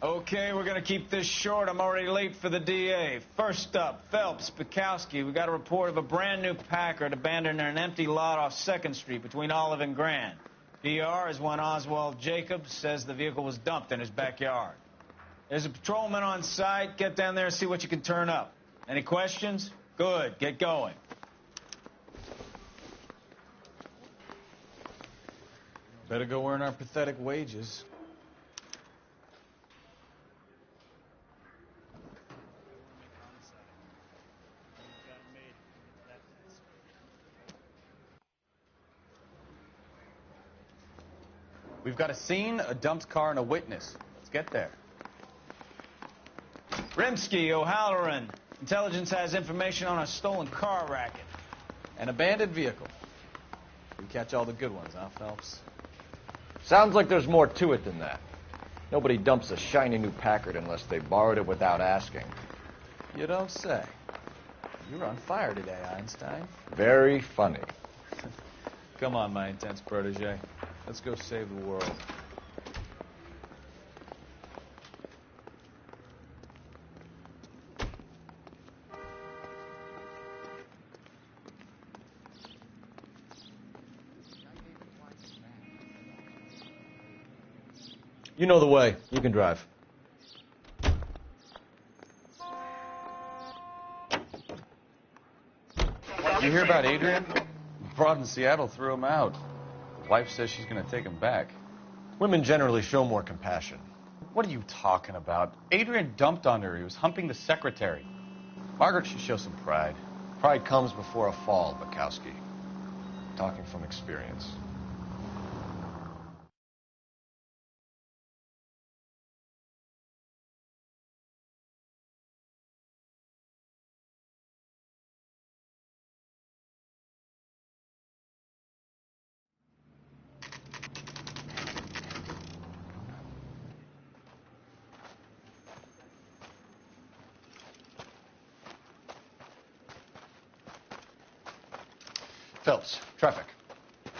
Okay, we're gonna keep this short. I'm already late for the DA. First up, Phelps, Bukowski. We got a report of a brand new Packard abandoned in an empty lot off 2nd Street between Olive and Grand. PR is one Oswald Jacobs says the vehicle was dumped in his backyard. There's a patrolman on site. Get down there and see what you can turn up. Any questions? Good. Get going. Better go earn our pathetic wages. We've got a scene, a dumped car, and a witness. Let's get there. Rimsky, O'Halloran. Intelligence has information on a stolen car racket. An abandoned vehicle. We catch all the good ones, huh, Phelps? Sounds like there's more to it than that. Nobody dumps a shiny new Packard unless they borrowed it without asking. You don't say. You're on fire today, Einstein. Very funny. Come on, my intense protege. Let's go save the world. You know the way. You can drive. You hear about Adrian? Broad in Seattle threw him out. The wife says she's going to take him back. Women generally show more compassion. What are you talking about? Adrian dumped on her. He was humping the secretary. Margaret should show some pride. Pride comes before a fall, Bukowski. Talking from experience. Phelps, traffic.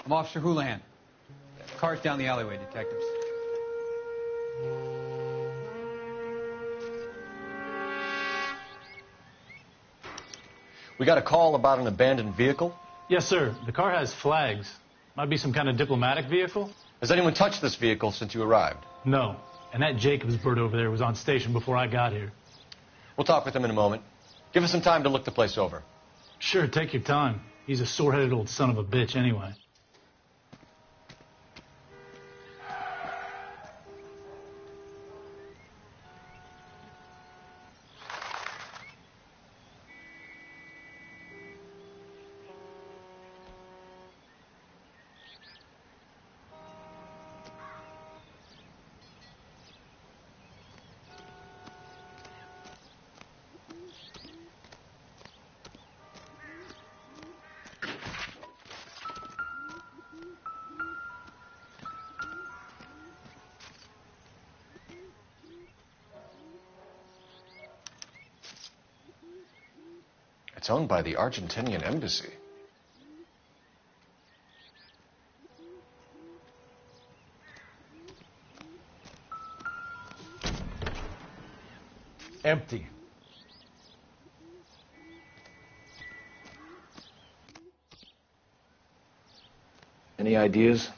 I'm Officer Houlihan. Car's down the alleyway, detectives. We got a call about an abandoned vehicle. Yes, sir. The car has flags. Might be some kind of diplomatic vehicle. Has anyone touched this vehicle since you arrived? No. And that Jacobs bird over there was on station before I got here. We'll talk with him in a moment. Give us some time to look the place over. Sure, take your time. He's a sore-headed old son of a bitch anyway. It's owned by the Argentinian embassy. Empty. Any ideas?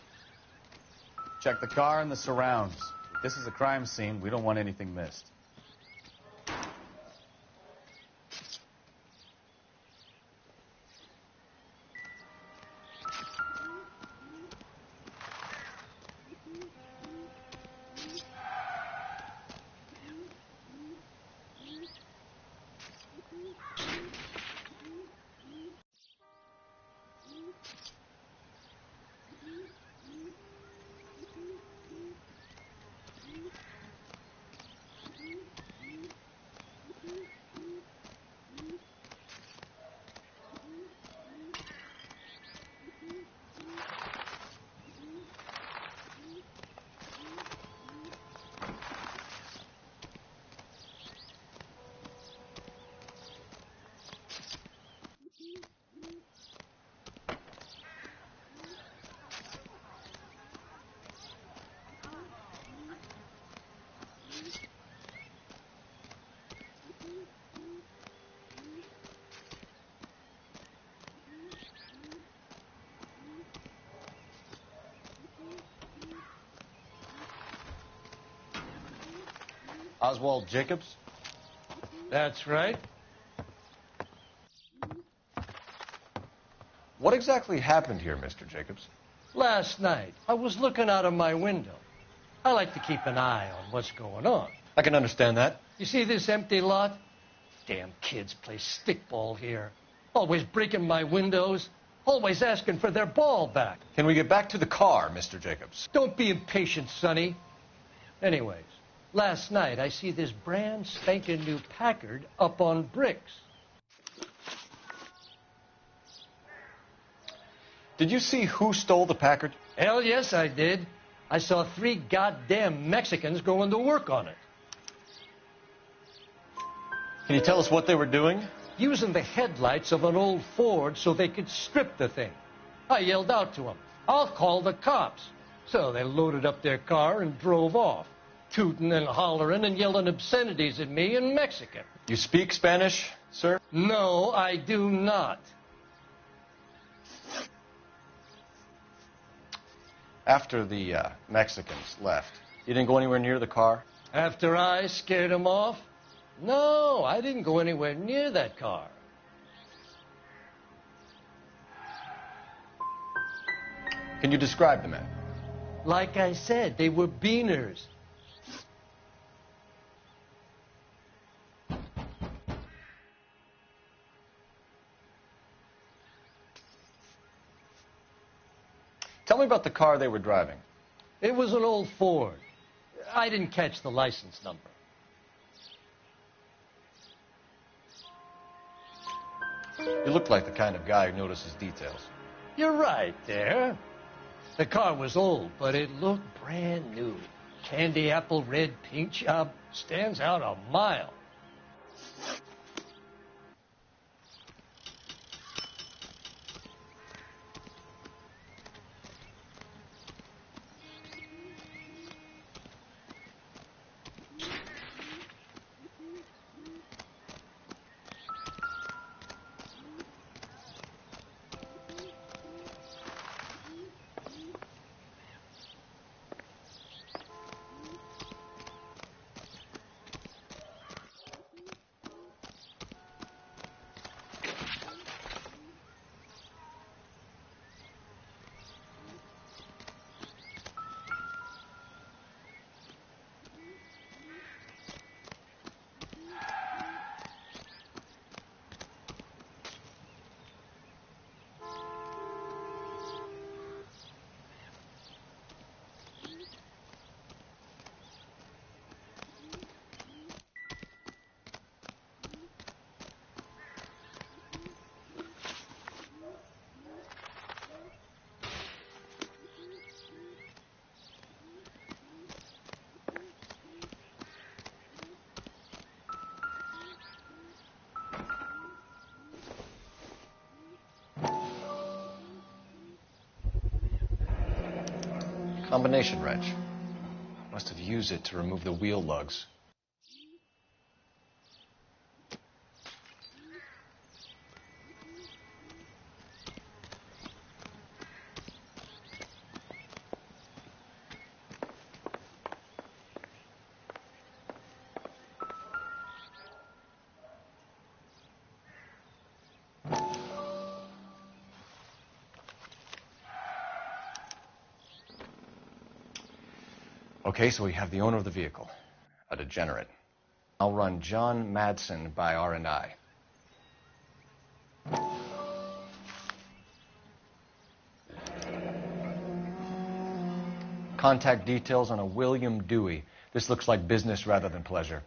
Check the car and the surrounds. This is a crime scene. We don't want anything missed. Oswald Jacobs? That's right. What exactly happened here, Mr. Jacobs? Last night, I was looking out of my window. I like to keep an eye on what's going on. I can understand that. You see this empty lot? Damn kids play stickball here. Always breaking my windows. Always asking for their ball back. Can we get back to the car, Mr. Jacobs? Don't be impatient, Sonny. Anyways, last night I see this brand spanking new Packard up on bricks. Did you see who stole the Packard? Hell yes, I did. I saw 3 goddamn Mexicans going to work on it. Can you tell us what they were doing? Using the headlights of an old Ford so they could strip the thing. I yelled out to them, "I'll call the cops." So they loaded up their car and drove off, tooting and hollering and yelling obscenities at me in Mexican. You speak Spanish, sir? No, I do not. After the Mexicans left, you didn't go anywhere near the car? After I scared them off? No, I didn't go anywhere near that car. Can you describe the men? Like I said, they were beaners. Tell me about the car they were driving. It was an old Ford. I didn't catch the license number. You look like the kind of guy who notices details. You're right there. The car was old, but it looked brand new. Candy apple red paint job stands out a mile. Combination wrench. Must have used it to remove the wheel lugs. Okay, so we have the owner of the vehicle, a degenerate. I'll run John Madsen by R&I. Contact details on a William Dewey. This looks like business rather than pleasure.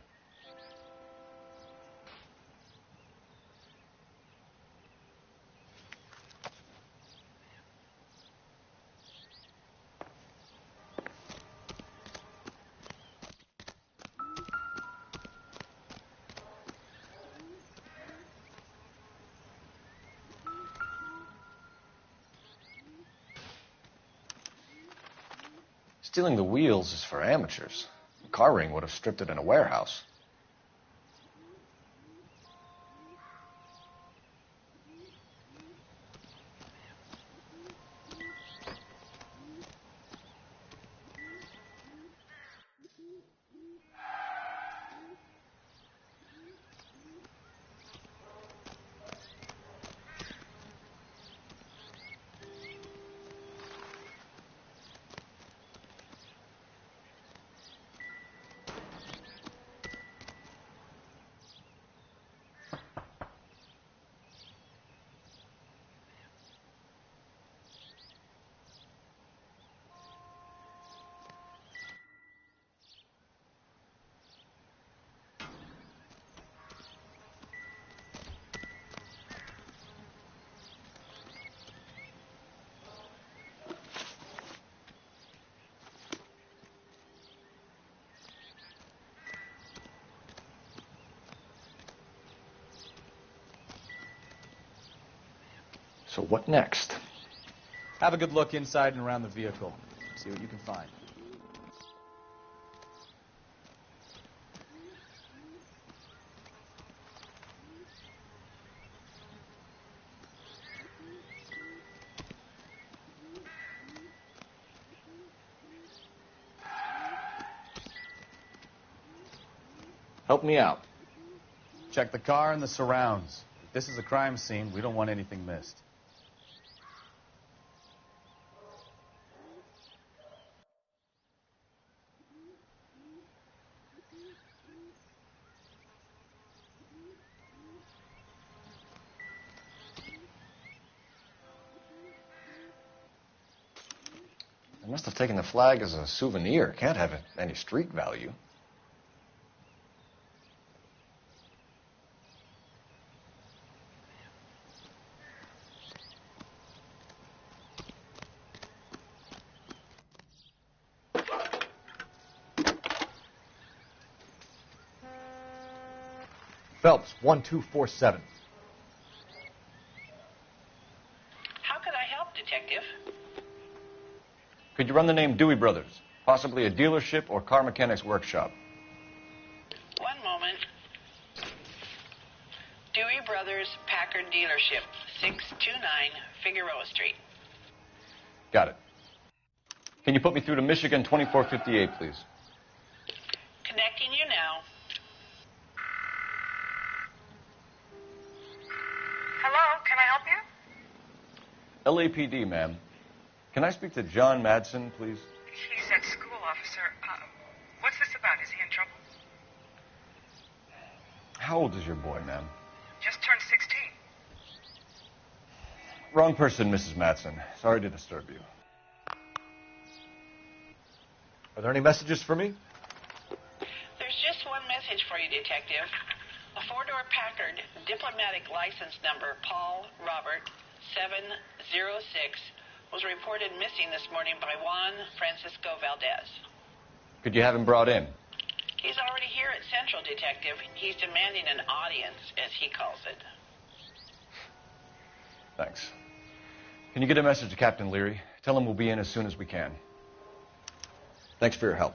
Stealing the wheels is for amateurs. A car ring would have stripped it in a warehouse. So what next? Have a good look inside and around the vehicle. See what you can find. Help me out. Check the car and the surrounds. If this is a crime scene, we don't want anything missed. They must have taken the flag as a souvenir. Can't have any street value. Phelps, 1247. How can I help, Detective? Could you run the name Dewey Brothers? Possibly a dealership or car mechanics workshop. One moment. Dewey Brothers Packard Dealership, 629 Figueroa Street. Got it. Can you put me through to Michigan 2458, please? Connecting you now. Hello, can I help you? LAPD, ma'am. Can I speak to John Madsen, please? He's at school, officer. What's this about? Is he in trouble? How old is your boy, ma'am? Just turned 16. Wrong person, Mrs. Madsen. Sorry to disturb you. Are there any messages for me? There's just one message for you, Detective. A four-door Packard, diplomatic license number Paul Robert 706, was reported missing this morning by Juan Francisco Valdez. Could you have him brought in? He's already here at Central, Detective. He's demanding an audience, as he calls it. Thanks. Can you get a message to Captain Leary? Tell him we'll be in as soon as we can. Thanks for your help.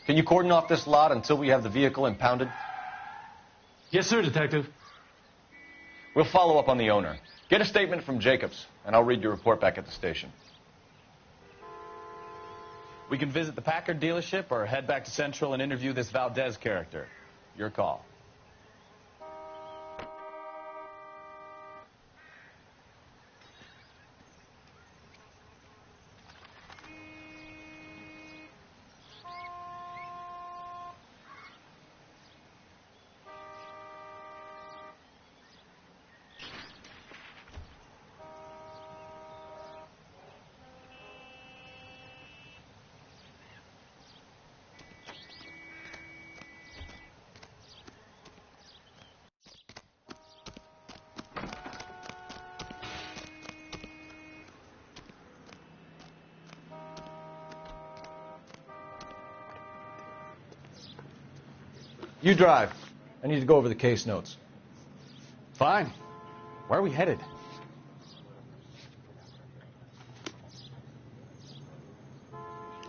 Can you cordon off this lot until we have the vehicle impounded? Yes, sir, Detective. We'll follow up on the owner. Get a statement from Jacobs, and I'll read your report back at the station. We can visit the Packard dealership or head back to Central and interview this Valdez character. Your call. You drive. I need to go over the case notes. Fine. Where are we headed?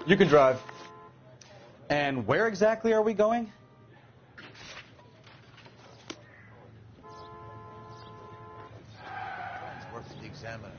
You can drive. And where exactly are we going? Work with the examiner.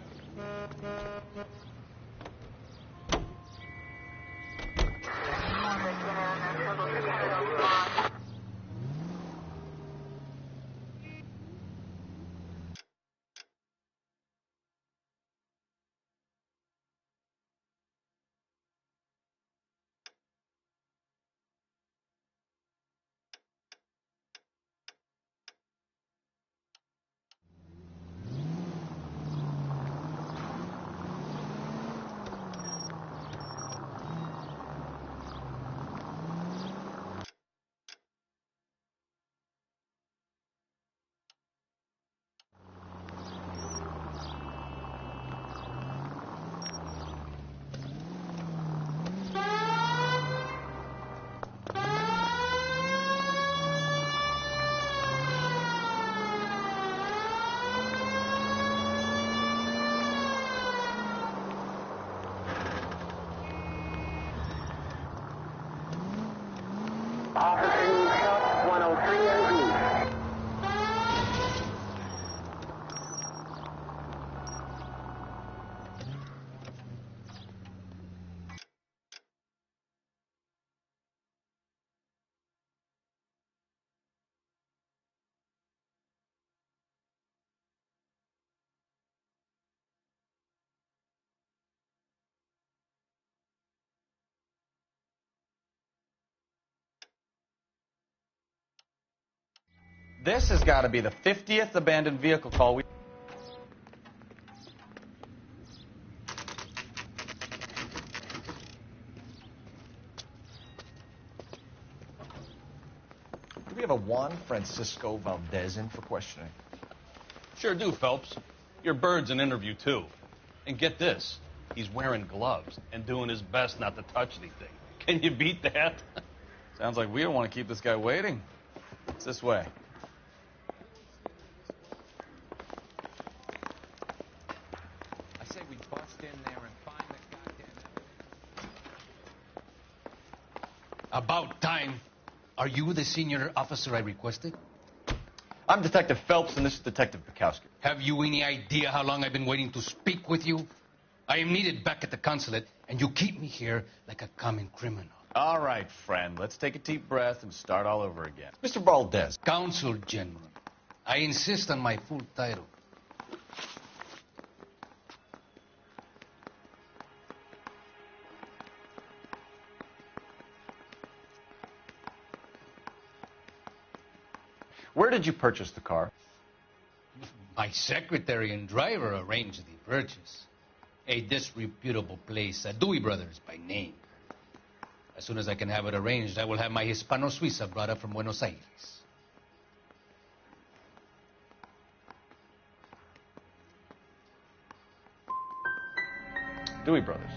This has got to be the 50th abandoned vehicle call we... Do we have a Juan Francisco Valdez in for questioning? Sure do, Phelps. Your bird's an interview, too. And get this, he's wearing gloves and doing his best not to touch anything. Can you beat that? Sounds like we don't want to keep this guy waiting. It's this way. I say we bust in there and find the goddamn... About time. Are you the senior officer I requested? I'm Detective Phelps, and this is Detective Bukowski. Have you any idea how long I've been waiting to speak with you? I am needed back at the consulate, and you keep me here like a common criminal. All right, friend. Let's take a deep breath and start all over again. Mr. Valdez. Consul General. I insist on my full title. Where did you purchase the car? My secretary and driver arranged the purchase. A disreputable place, Dewey Brothers by name. As soon as I can have it arranged, I will have my Hispano Suiza brought up from Buenos Aires. Dewey Brothers.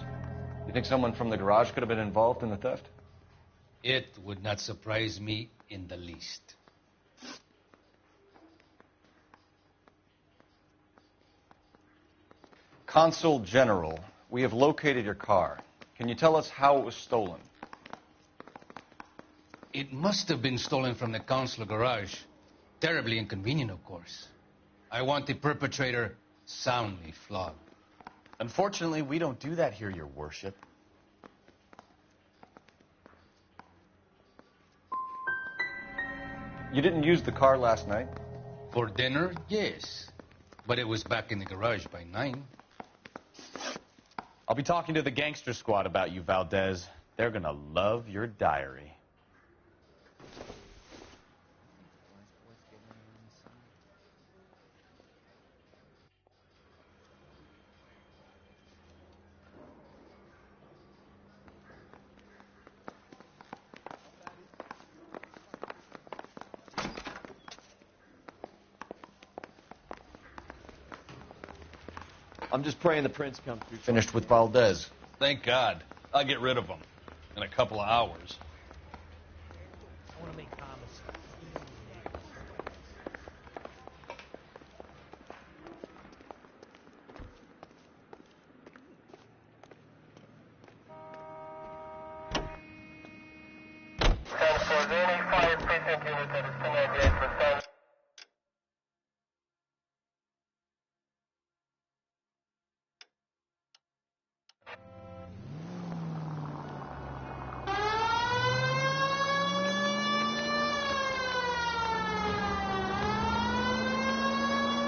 You think someone from the garage could have been involved in the theft? It would not surprise me in the least. Consul General, we have located your car. Can you tell us how it was stolen? It must have been stolen from the consular garage. Terribly inconvenient, of course. I want the perpetrator soundly flogged. Unfortunately, we don't do that here, Your Worship. You didn't use the car last night? For dinner, yes. But it was back in the garage by 9. I'll be talking to the gangster squad about you, Valdez. They're gonna love your diary. I'm just praying the prince comes through. Finished with Valdez. Thank God. I'll get rid of him in a couple of hours. I want to make comments.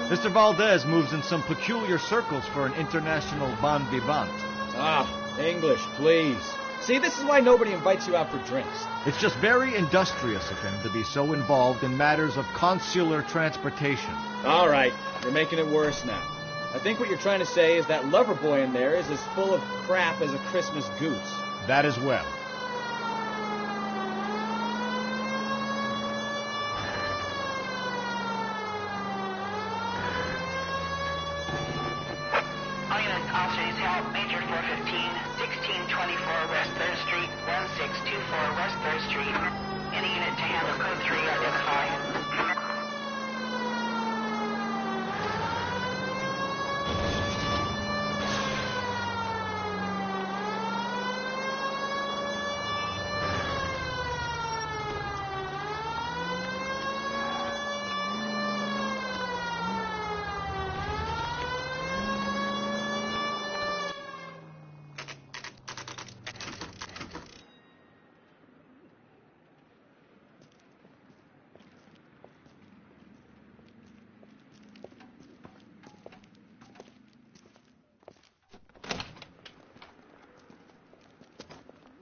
Mr. Valdez moves in some peculiar circles for an international bon vivant. Ah, English, please. See, this is why nobody invites you out for drinks. It's just very industrious of him to be so involved in matters of consular transportation. All right, you're making it worse now. I think what you're trying to say is that lover boy in there is as full of crap as a Christmas goose. That as well. Officers help Major 415, 1624 West 3rd Street, 1624 West 3rd Street. Any unit to handle code 3, identify.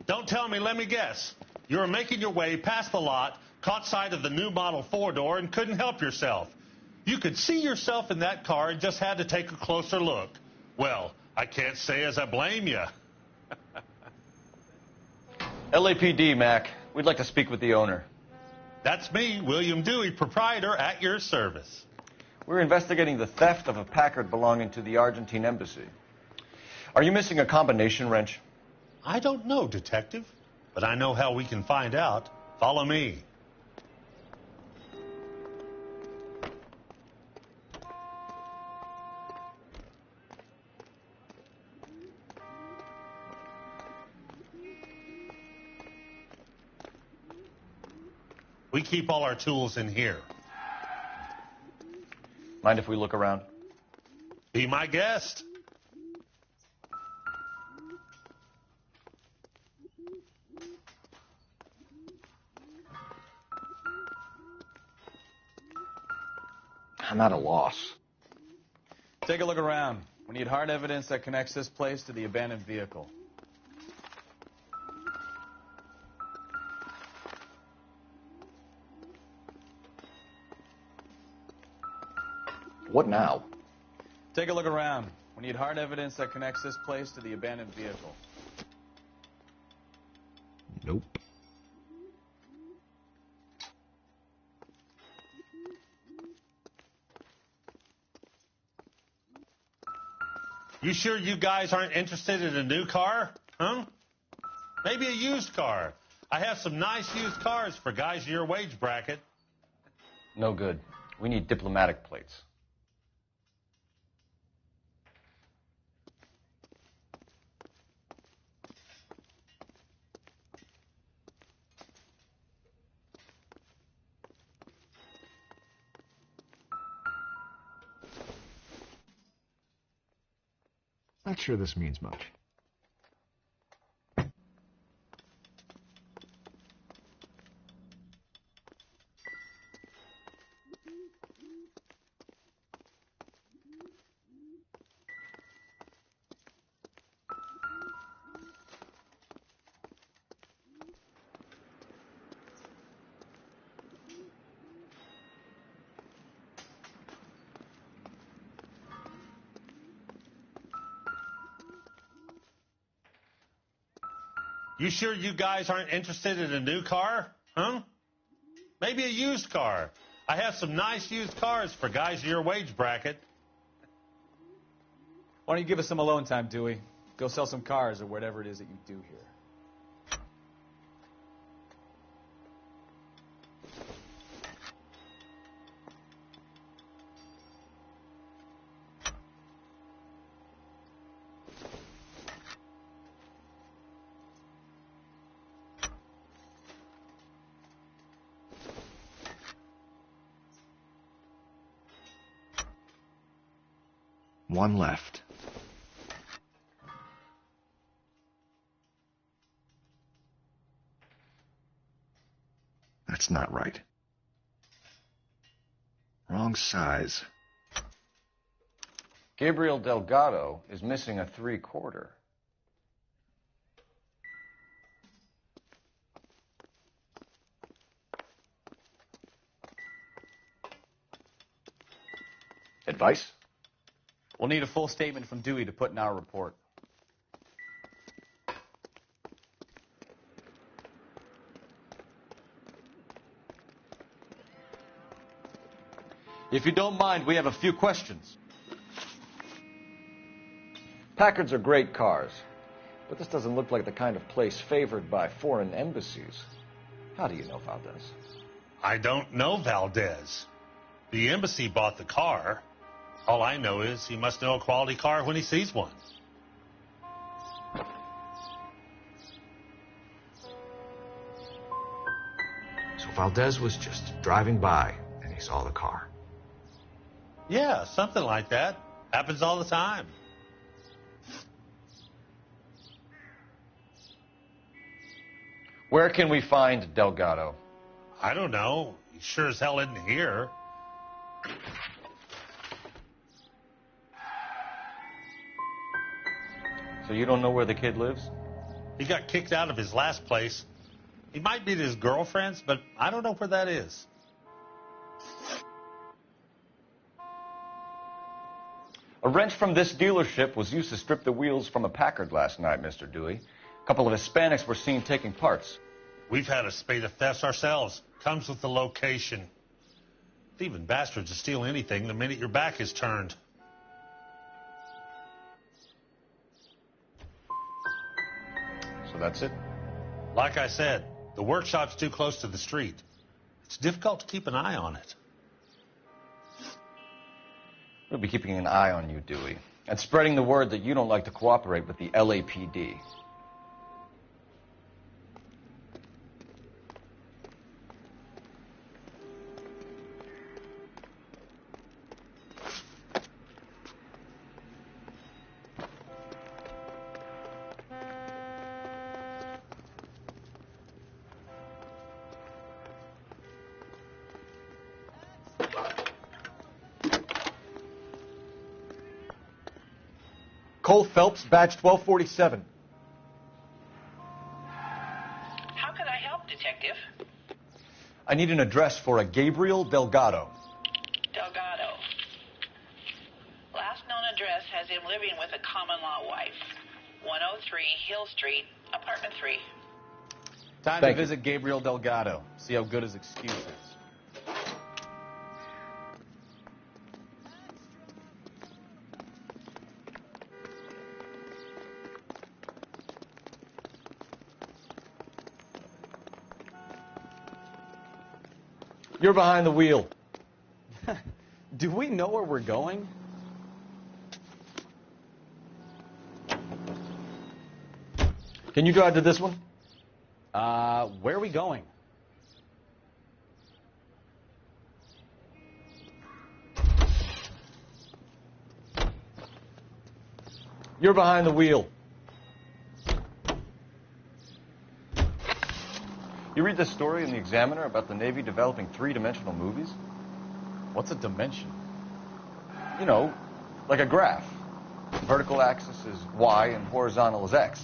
Don't tell me, let me guess. You're making your way past the lot caught sight of the new model four-door and couldn't help yourself. You could see yourself in that car and just had to take a closer look. Well, I can't say as I blame you. LAPD, Mac. We'd like to speak with the owner. That's me, William Dewey, proprietor, at your service. We're investigating the theft of a Packard belonging to the Argentine embassy. Are you missing a combination wrench? I don't know, Detective, but I know how we can find out. Follow me. We keep all our tools in here. Mind if we look around? Be my guest. I'm at a loss. Take a look around. We need hard evidence that connects this place to the abandoned vehicle. What now? Take a look around. We need hard evidence that connects this place to the abandoned vehicle. Nope. You sure you guys aren't interested in a new car? Huh? Maybe a used car. I have some nice used cars for guys in your wage bracket. No good. We need diplomatic plates. Not sure this means much. You sure you guys aren't interested in a new car? Huh? Maybe a used car. I have some nice used cars for guys in your wage bracket. Why don't you give us some alone time, Dewey? Go sell some cars or whatever it is that you do here. One left. That's not right. Wrong size. Gabriel Delgado is missing a 3/4. Advice? We'll need a full statement from Dewey to put in our report. If you don't mind, we have a few questions. Packards are great cars, but this doesn't look like the kind of place favored by foreign embassies. How do you know Valdez? I don't know Valdez. The embassy bought the car. All I know is he must know a quality car when he sees one. So Valdez was just driving by and he saw the car. Yeah, something like that. Happens all the time. Where can we find Delgado? I don't know. He sure as hell isn't here. So you don't know where the kid lives? He got kicked out of his last place. He might be at his girlfriend's, but I don't know where that is. A wrench from this dealership was used to strip the wheels from a Packard last night, Mr. Dewey. A couple of Hispanics were seen taking parts. We've had a spate of thefts ourselves. Comes with the location. Thieving bastards will steal anything the minute your back is turned. So that's it? Like I said, the workshop's too close to the street. It's difficult to keep an eye on it. We'll be keeping an eye on you, Dewey, and spreading the word that you don't like to cooperate with the LAPD. Cole Phelps, badge 1247. How can I help, Detective? I need an address for a Gabriel Delgado. Delgado. Last known address has him living with a common-law wife. 103 Hill Street, apartment 3. Time to visit Gabriel Delgado. See how good his excuse is. You're behind the wheel. Do we know where we're going? Can you drive to this one? Where are we going? You're behind the wheel. You read this story in the Examiner about the Navy developing three-dimensional movies? What's a dimension? You know, like a graph. Vertical axis is Y and horizontal is X.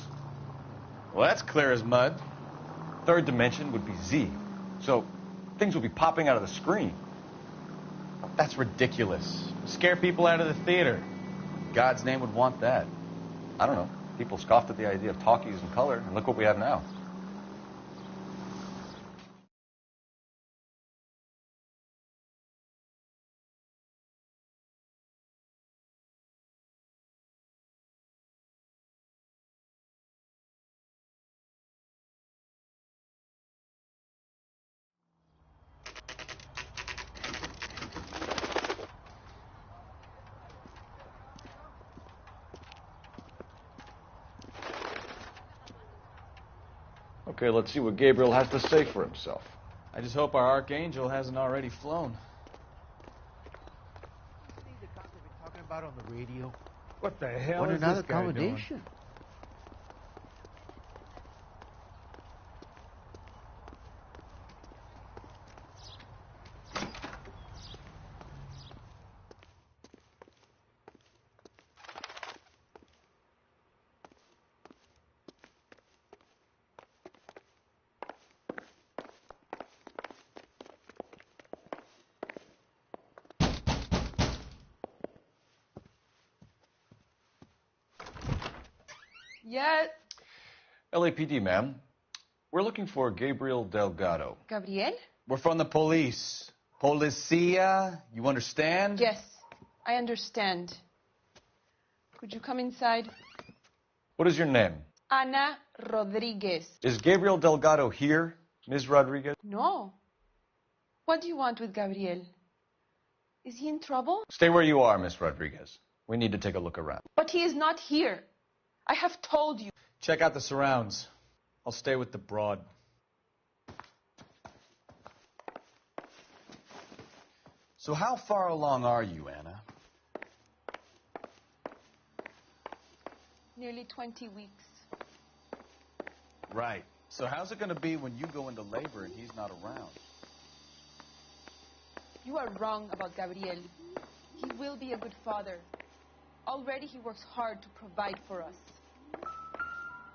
Well, that's clear as mud. Third dimension would be Z. So things will be popping out of the screen. That's ridiculous. Scare people out of the theater. God's name would want that. I don't know. People scoffed at the idea of talkies in color, and look what we have now. Okay, let's see what Gabriel has to say for himself. I just hope our archangel hasn't already flown. The cop they've been talking about on the radio. What the hell What is an this guy doing? accommodation. Yes. LAPD, ma'am. We're looking for Gabriel Delgado. Gabriel? We're from the police. Policia, you understand? Yes, I understand. Could you come inside? What is your name? Ana Rodriguez. Is Gabriel Delgado here, Ms. Rodriguez? No. What do you want with Gabriel? Is he in trouble? Stay where you are, Miss Rodriguez. We need to take a look around. But he is not here. I have told you. Check out the surrounds. I'll stay with the broad. So how far along are you, Anna? Nearly 20 weeks. Right. So how's it going to be when you go into labor and he's not around? You are wrong about Gabriel. He will be a good father. Already he works hard to provide for us.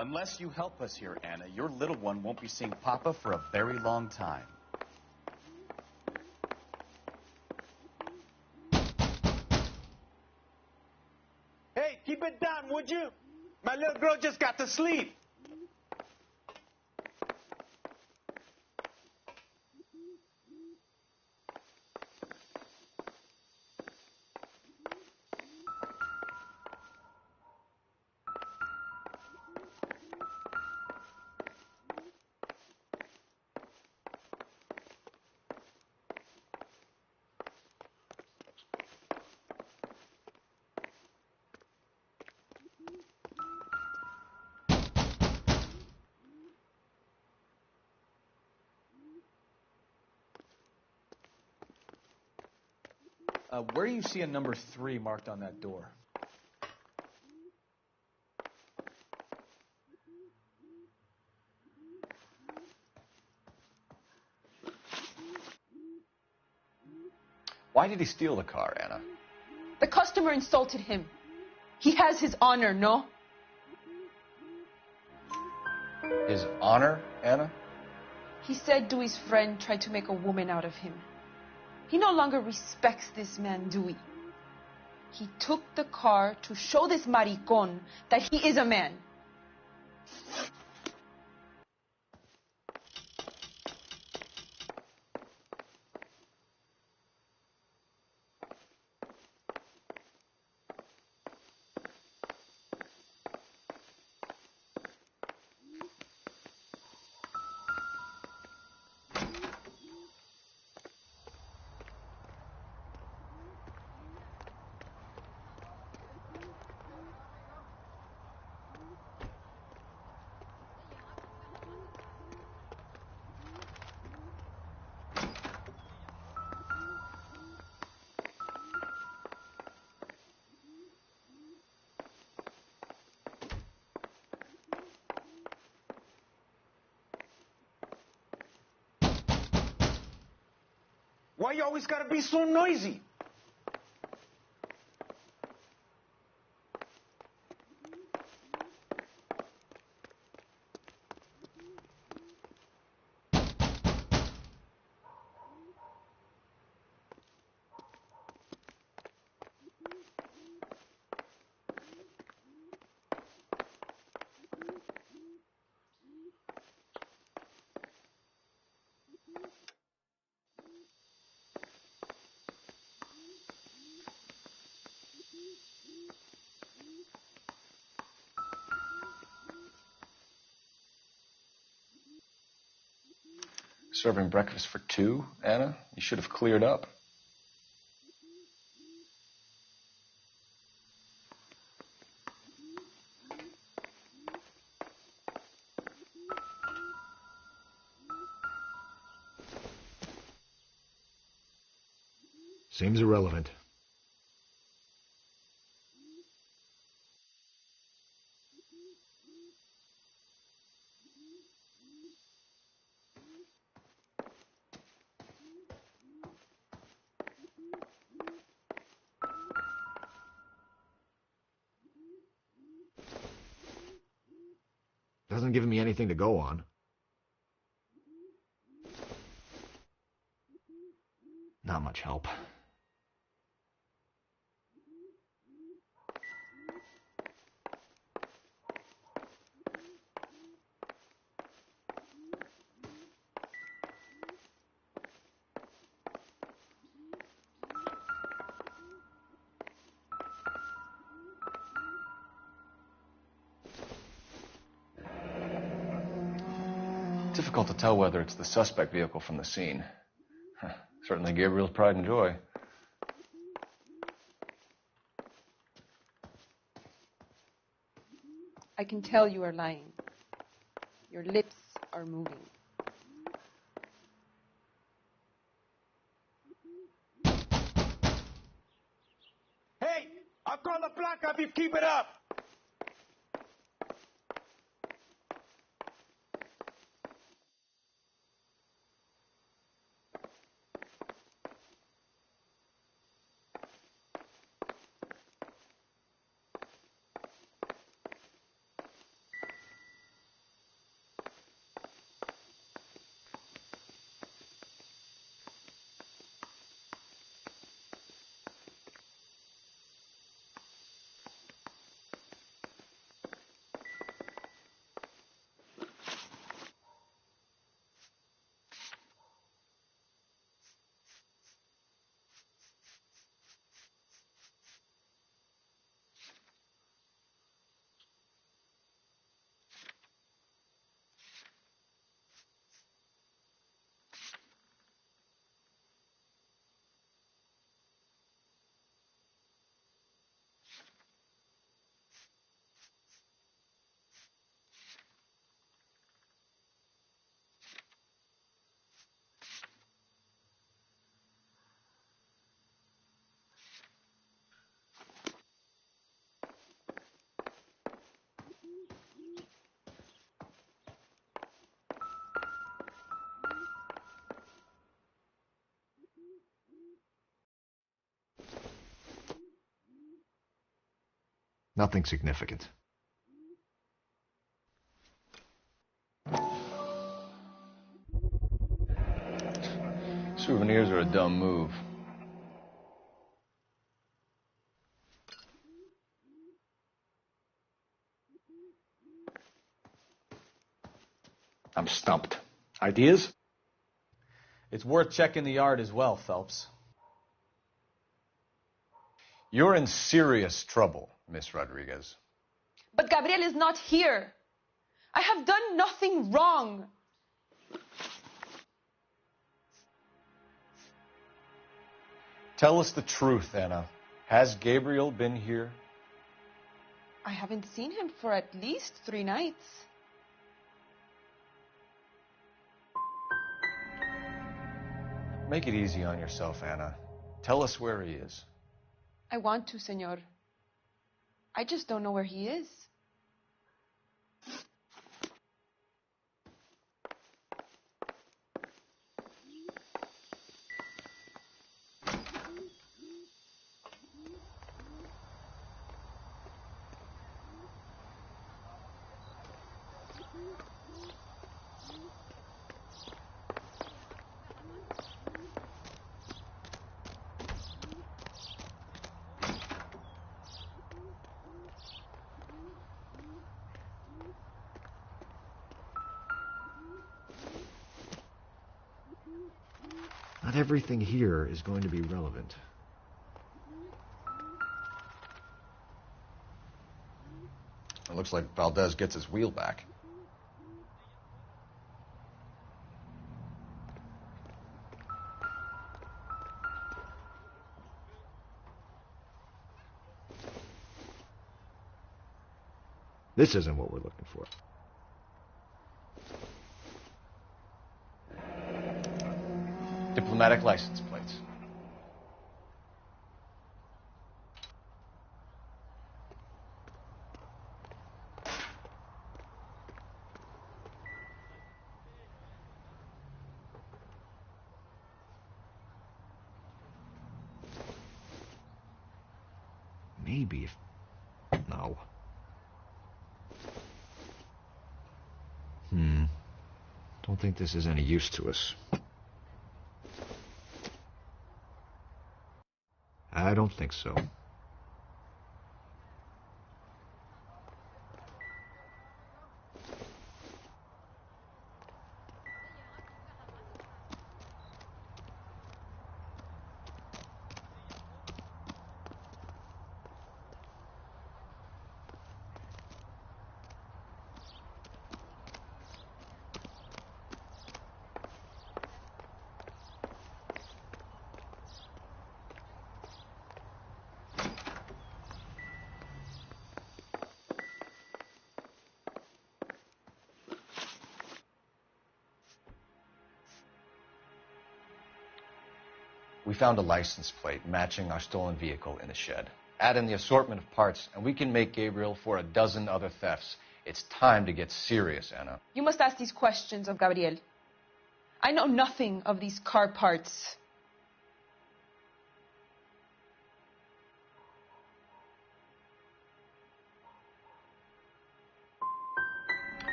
Unless you help us here, Anna, your little one won't be seeing Papa for a very long time. Hey, keep it down, would you? My little girl just got to sleep. Where do you see a number 3 marked on that door? Why did he steal the car, Anna? The customer insulted him. He has his honor, no? His honor, Anna? He said Dewey's friend tried to make a woman out of him. He no longer respects this man, Dewey. He took the car to show this maricón that he is a man. Why you always gotta be so noisy? Serving breakfast for 2, Anna? You should have cleared up. Seems irrelevant. Doesn't give me anything to go on. Not much help. Difficult to tell whether it's the suspect vehicle from the scene. Certainly Gabriel's pride and joy. I can tell you are lying. Your lips are moving. Hey, I'll call the block up if you keep it up. Nothing significant. Souvenirs are a dumb move. I'm stumped. Ideas? It's worth checking the yard as well, Phelps. You're in serious trouble, Miss Rodriguez. But Gabriel is not here. I have done nothing wrong. Tell us the truth, Anna. Has Gabriel been here? I haven't seen him for at least 3 nights. Make it easy on yourself, Anna. Tell us where he is. I want to, senor. I just don't know where he is. Not everything here is going to be relevant. It looks like Valdez gets his wheel back. This isn't what we're looking for. Diplomatic license plates. Maybe if... No. Don't think this is any use to us. I don't think so. We found a license plate matching our stolen vehicle in the shed. Add in the assortment of parts, and we can make Gabriel for a dozen other thefts. It's time to get serious, Anna. You must ask these questions of Gabriel. I know nothing of these car parts.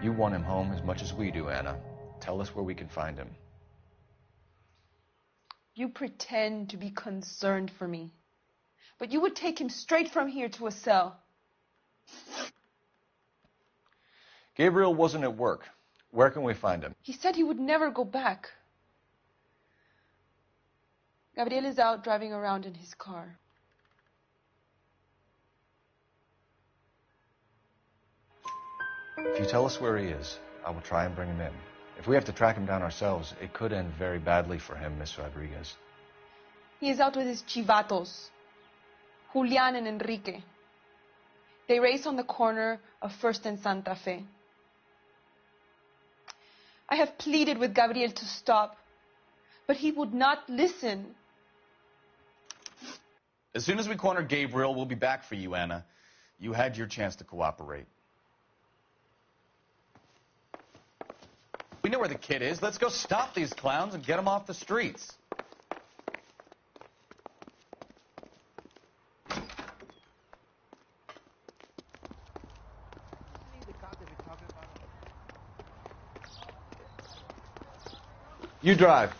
You want him home as much as we do, Anna. Tell us where we can find him. You pretend to be concerned for me, but you would take him straight from here to a cell. Gabriel wasn't at work. Where can we find him? He said he would never go back. Gabriel is out driving around in his car. If you tell us where he is, I will try and bring him in. If we have to track him down ourselves, it could end very badly for him, Miss Rodriguez. He is out with his chivatos, Julian and Enrique. They race on the corner of First and Santa Fe. I have pleaded with Gabriel to stop, but he would not listen. As soon as we corner Gabriel, we'll be back for you, Anna. You had your chance to cooperate. We know where the kid is. Let's go stop these clowns and get them off the streets. You drive.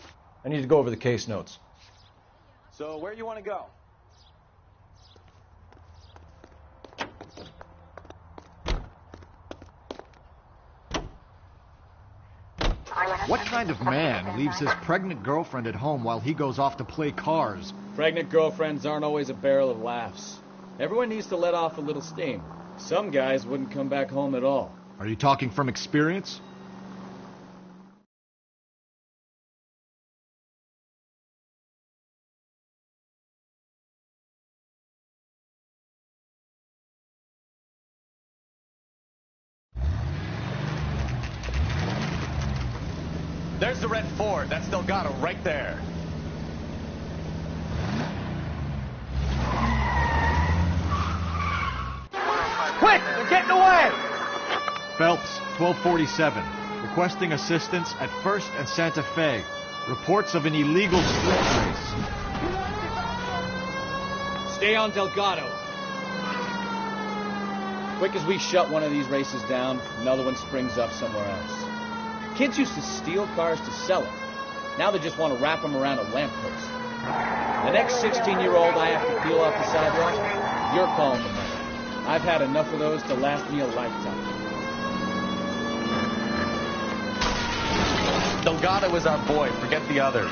I need to go over the case notes. So where do you want to go? What kind of man leaves his pregnant girlfriend at home while he goes off to play cars? Pregnant girlfriends aren't always a barrel of laughs. Everyone needs to let off a little steam. Some guys wouldn't come back home at all. Are you talking from experience? There's the red Ford. That's Delgado right there. Quick! They're getting away! Phelps, 1247. Requesting assistance at 1st and Santa Fe. Reports of an illegal street race. Stay on Delgado. Quick as we shut one of these races down, another one springs up somewhere else. Kids used to steal cars to sell them. Now they just want to wrap them around a lamppost. The next 16-year-old I have to peel off the sidewalk, you're calling the money. I've had enough of those to last me a lifetime. Delgado is our boy. Forget the others.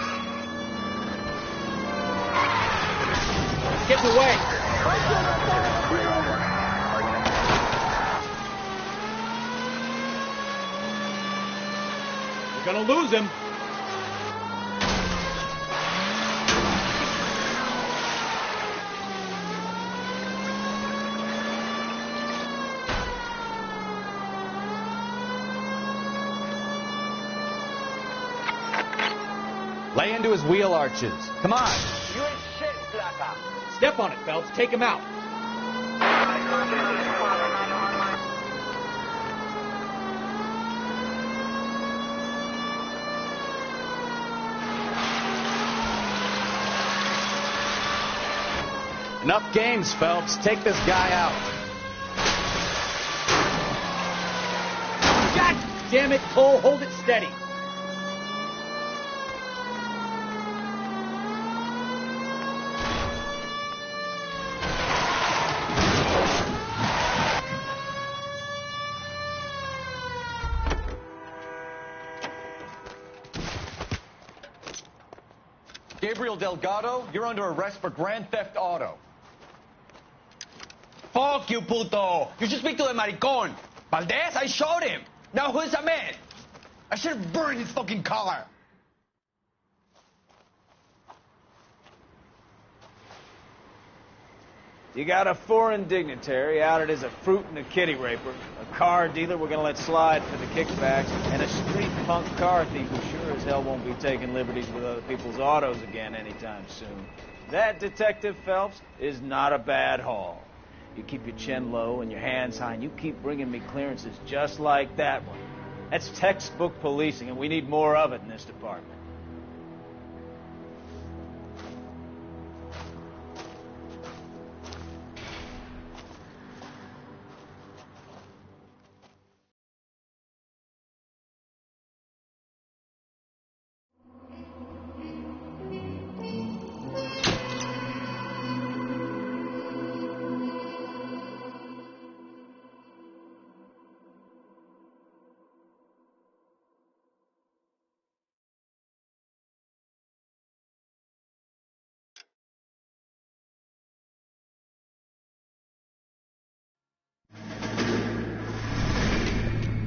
Get away! We're gonna lose him. Lay into his wheel arches. Come on. You ain't shit, Flaca. Step on it, Phelps. Take him out. Enough games, Phelps. Take this guy out. God damn it, Cole. Hold it steady. Gabriel Delgado, you're under arrest for grand theft auto. Fuck you, puto. You should speak to the maricón. Valdez, I showed him. Now who's the man? I should have burned his fucking car. You got a foreign dignitary outed as a fruit and a kitty raper, a car dealer we're gonna let slide for the kickbacks, and a street punk car thief who sure as hell won't be taking liberties with other people's autos again anytime soon. That, Detective Phelps, is not a bad haul. You keep your chin low and your hands high, and you keep bringing me clearances just like that one. That's textbook policing, and we need more of it in this department.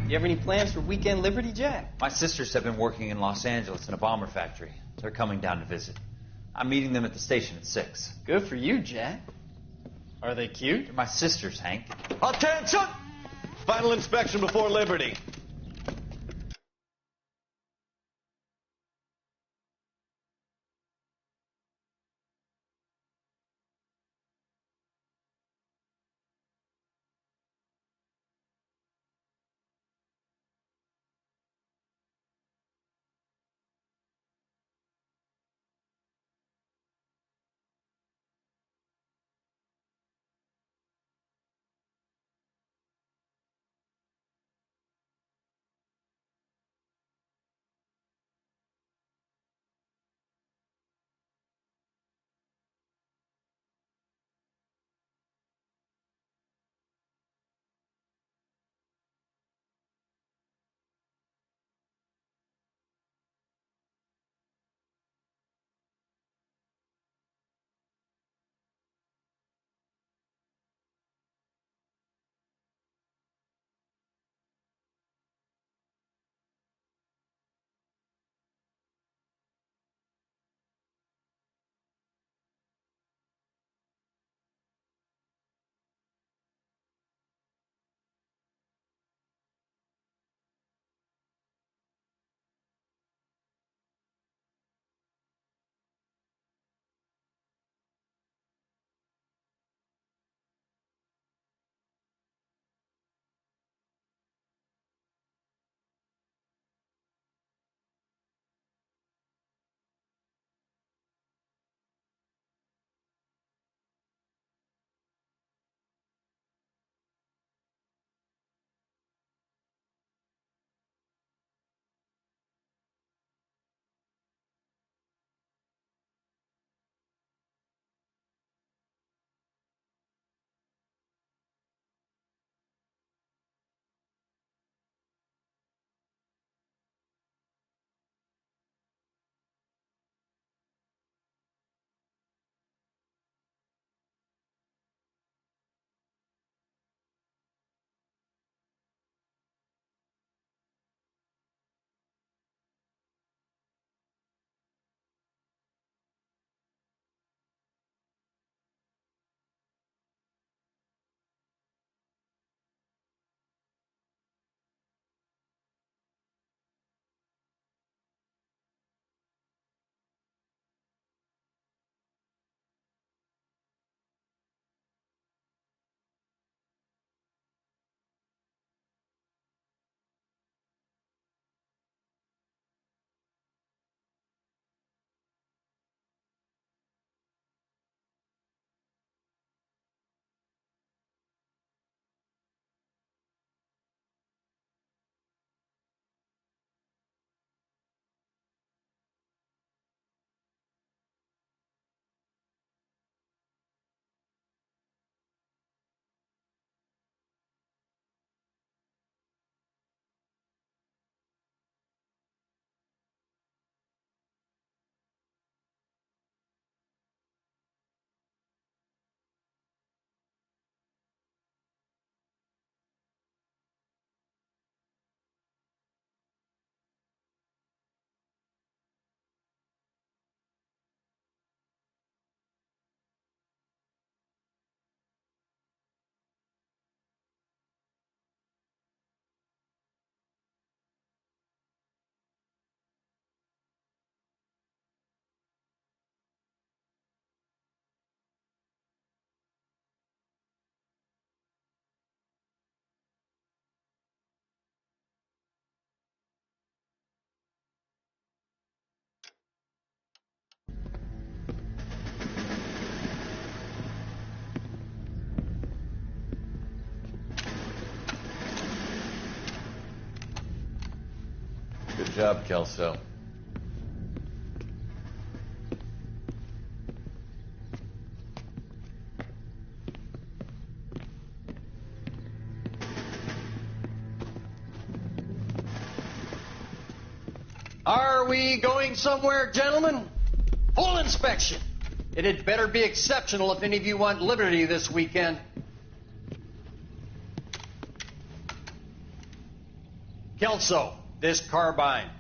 You have any plans for weekend Liberty, Jack? My sisters have been working in Los Angeles in a bomber factory. They're coming down to visit. I'm meeting them at the station at 6. Good for you, Jack. Are they cute? They're my sisters, Hank. Attention! Final inspection before Liberty. Good job, Kelso. Are we going somewhere, gentlemen? Full inspection. It had better be exceptional if any of you want liberty this weekend. Kelso, this carbine.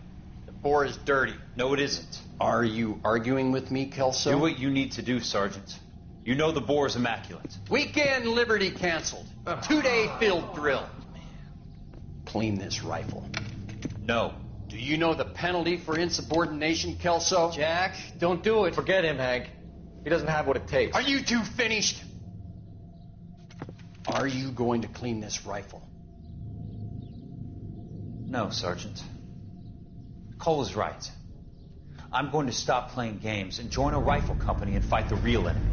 The bore is dirty. No, it isn't. Are you arguing with me, Kelso? Do what you need to do, Sergeant. You know the bore is immaculate. Weekend liberty canceled. 2-day field drill. Clean this rifle. No. Do you know the penalty for insubordination, Kelso? Jack, don't do it. Forget him, Hank. He doesn't have what it takes. Are you two finished? Are you going to clean this rifle? No, Sergeant. Cole is right. I'm going to stop playing games and join a rifle company and fight the real enemy.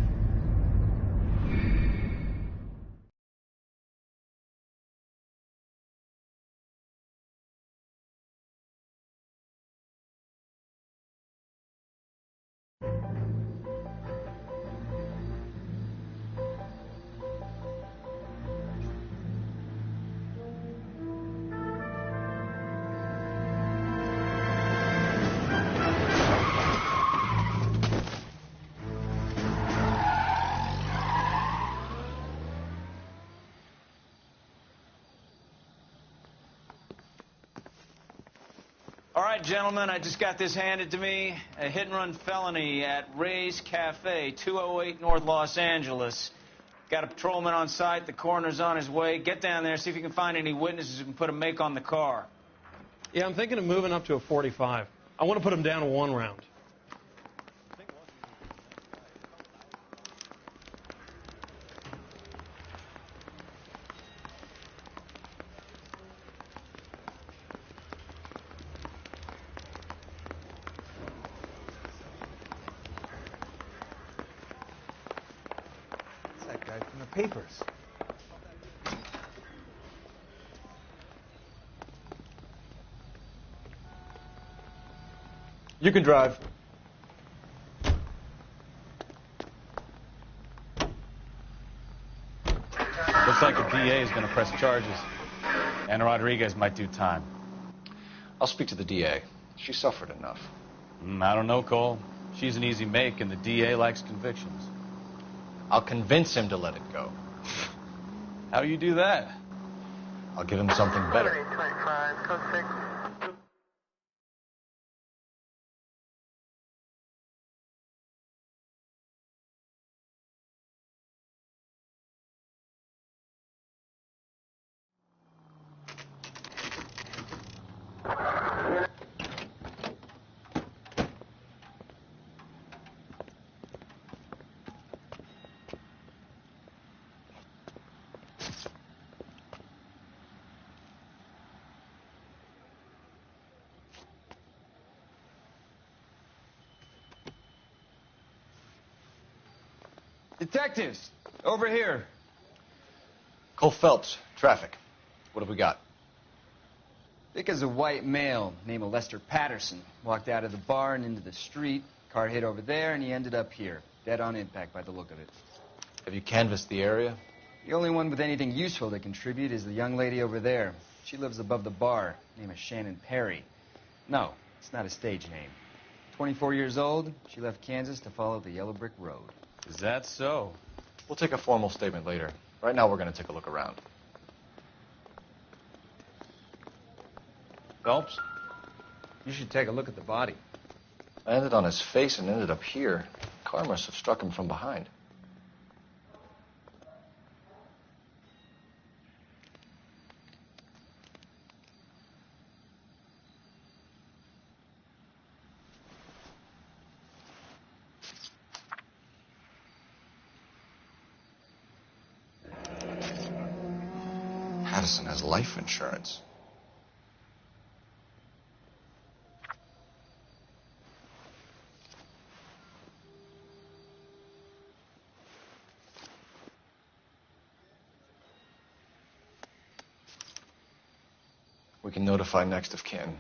All right, gentlemen, I just got this handed to me. A hit-and-run felony at Ray's Cafe, 208 North Los Angeles. Got a patrolman on site. The coroner's on his way. Get down there, see if you can find any witnesses who can put a make on the car. Yeah, I'm thinking of moving up to a 45. I want to put him down to 1 round. That guy from the papers. You can drive. Looks like the DA is going to press charges. And Rodriguez might do time. I'll speak to the DA. She suffered enough. I don't know, Cole. She's an easy make, and the DA likes convictions. I'll convince him to let it go. How do you do that? I'll give him something better. Detectives, over here. Cole Phelps, traffic. What have we got? Thick as a white male named Lester Patterson. Walked out of the bar and into the street. Car hit over there, and he ended up here. Dead on impact by the look of it. Have you canvassed the area? The only one with anything useful to contribute is the young lady over there. She lives above the bar. Name is Shannon Perry. No, it's not a stage name. 24 years old. She left Kansas to follow the yellow brick road. Is that so? We'll take a formal statement later. Right now, we're going to take a look around. Phelps? You should take a look at the body. I landed on his face and ended up here. The car must have struck him from behind. Patterson has life insurance. We can notify next of kin.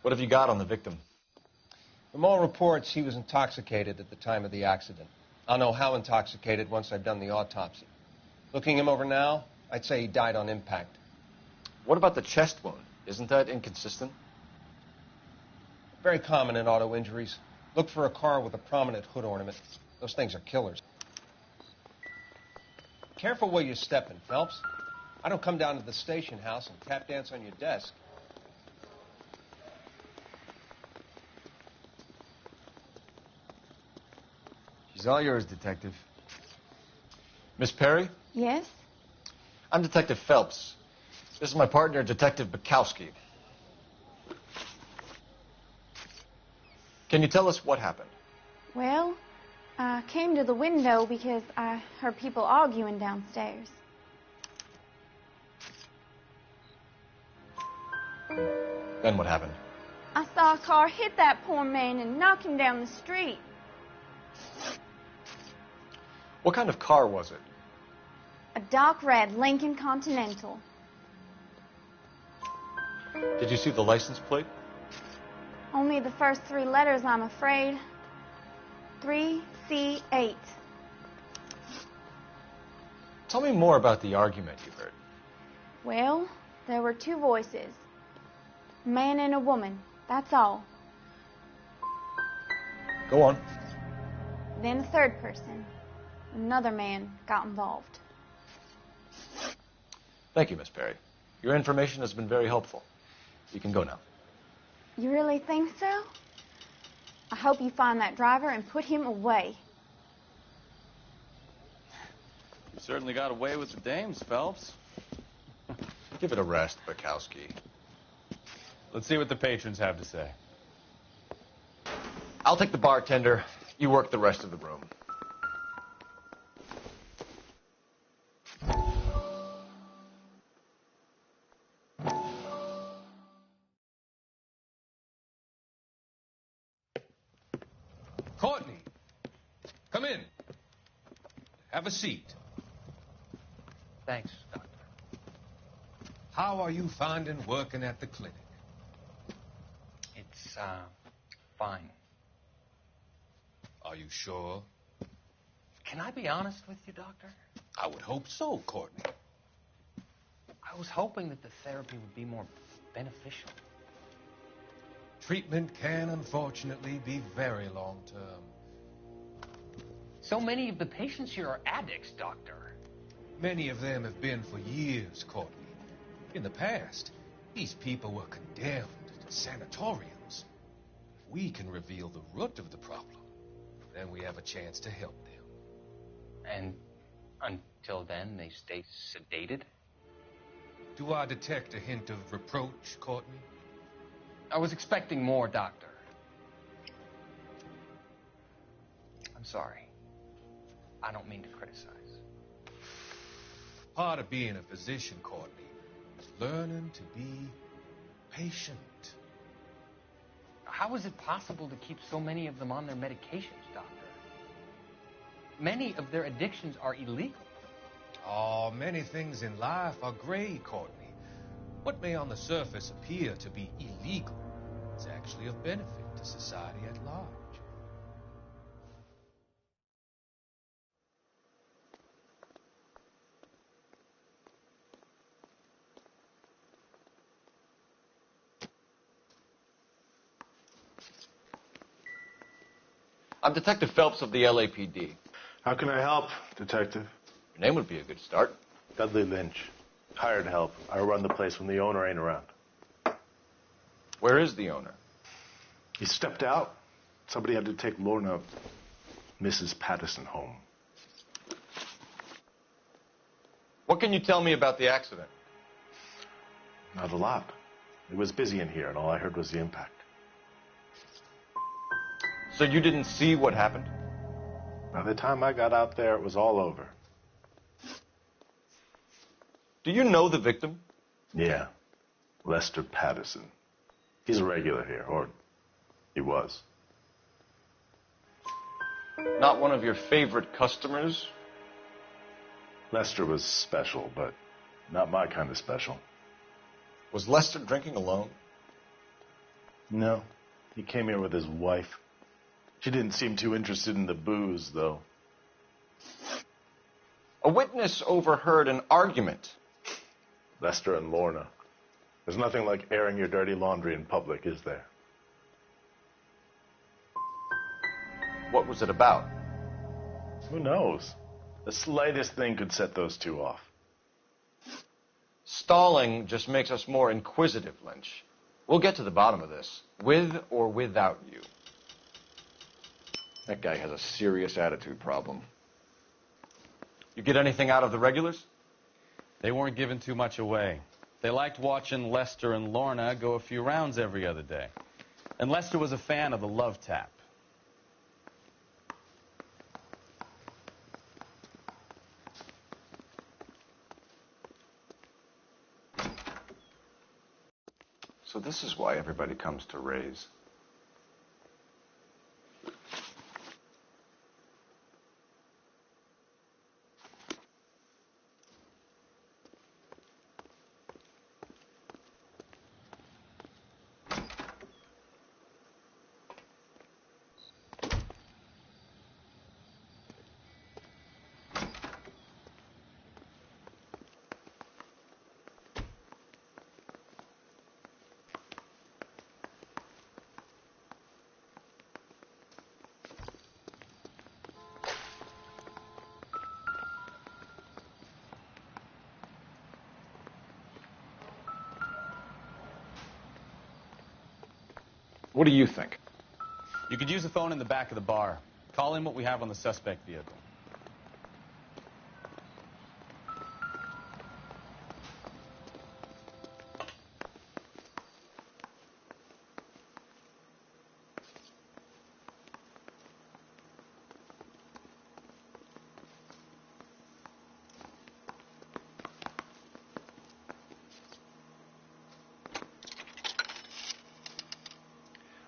What have you got on the victim? From all reports, he was intoxicated at the time of the accident. I'll know how intoxicated once I've done the autopsy. Looking him over now, I'd say he died on impact. What about the chest wound? Isn't that inconsistent? Very common in auto injuries. Look for a car with a prominent hood ornament. Those things are killers. Careful where you're stepping, Phelps. I don't come down to the station house and tap dance on your desk. She's all yours, Detective. Miss Perry? Yes? I'm Detective Phelps. This is my partner, Detective Bukowski. Can you tell us what happened? Well, I came to the window because I heard people arguing downstairs. Then what happened? I saw a car hit that poor man and knock him down the street. What kind of car was it? A dark red Lincoln Continental. Did you see the license plate? Only the first 3 letters, I'm afraid. 3C8. Tell me more about the argument you heard. Well, there were 2 voices. A man and a woman, that's all. Go on. Then a third person. Another man got involved. Thank you, Miss Perry. Your information has been very helpful. You can go now. You really think so? I hope you find that driver and put him away. You certainly got away with the dames, Phelps. Give it a rest, Bukowski. Let's see what the patrons have to say. I'll take the bartender. You work the rest of the room. Courtney, come in. Have a seat. Thanks, Doctor. How are you finding working at the clinic? It's, fine. Are you sure? Can I be honest with you, Doctor? I would hope so, Courtney. I was hoping that the therapy would be more beneficial. Treatment can, unfortunately, be very long-term. So many of the patients here are addicts, Doctor. Many of them have been for years, Courtney. In the past, these people were condemned to sanatoriums. If we can reveal the root of the problem, then we have a chance to help them. And until then, they stay sedated? Do I detect a hint of reproach, Courtney? I was expecting more, Doctor. I'm sorry. I don't mean to criticize. Part of being a physician, Courtney, is learning to be patient. How is it possible to keep so many of them on their medications, Doctor? Many of their addictions are illegal. Oh, many things in life are gray, Courtney. What may on the surface appear to be illegal is actually of benefit to society at large. I'm Detective Phelps of the LAPD. How can I help, Detective? Your name would be a good start. Dudley Lynch. Hired help. I run the place when the owner ain't around. Where is the owner? He stepped out. Somebody had to take Lorna, Mrs. Patterson, home. What can you tell me about the accident? Not a lot. It was busy in here, and all I heard was the impact. So you didn't see what happened? By the time I got out there, it was all over. Do you know the victim? Yeah. Lester Patterson. He's a regular here, or he was. Not one of your favorite customers? Lester was special, but not my kind of special. Was Lester drinking alone? No. He came here with his wife. She didn't seem too interested in the booze, though. A witness overheard an argument. Lester and Lorna. There's nothing like airing your dirty laundry in public, is there? What was it about? Who knows? The slightest thing could set those two off. Stalling just makes us more inquisitive, Lynch. We'll get to the bottom of this, with or without you. That guy has a serious attitude problem. You get anything out of the regulars? They weren't giving too much away. They liked watching Lester and Lorna go a few rounds every other day. And Lester was a fan of the love tap. So this is why everybody comes to Ray's. What do you think? You could use the phone in the back of the bar. Call in what we have on the suspect vehicle.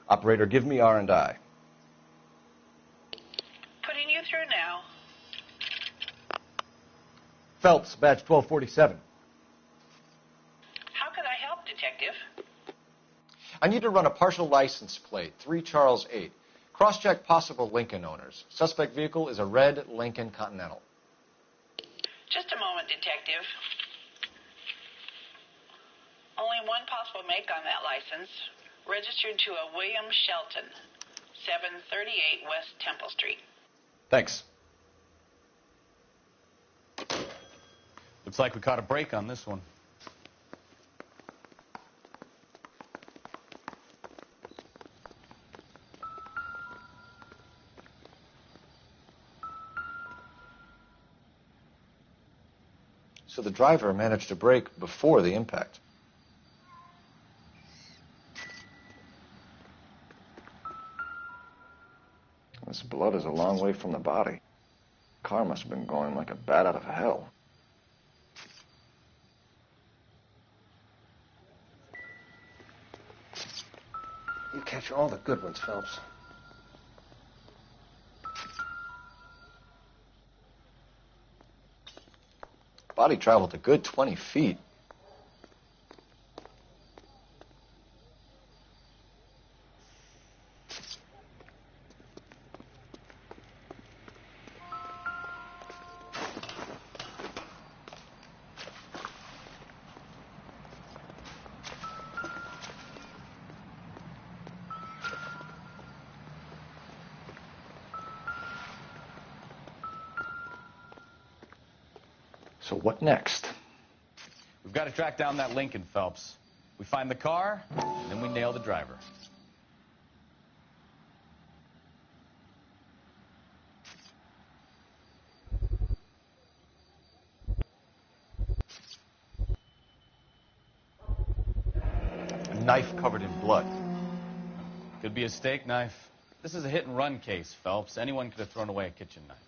Operator, give me R&I. Putting you through now. Phelps, badge 1247. How can I help, Detective? I need to run a partial license plate, 3 Charles 8. Cross-check possible Lincoln owners. Suspect vehicle is a red Lincoln Continental. Just a moment, Detective. Only one possible make on that license. Registered to a William Shelton, 738 West Temple Street. Thanks. Looks like we caught a break on this one. So the driver managed to brake before the impact. This blood is a long way from the body. The car must have been going like a bat out of hell. You catch all the good ones, Phelps. Body traveled a good 20 feet. So what next? We've got to track down that Lincoln, Phelps. We find the car, and then we nail the driver. A knife covered in blood. Could be a steak knife. This is a hit-and-run case, Phelps. Anyone could have thrown away a kitchen knife.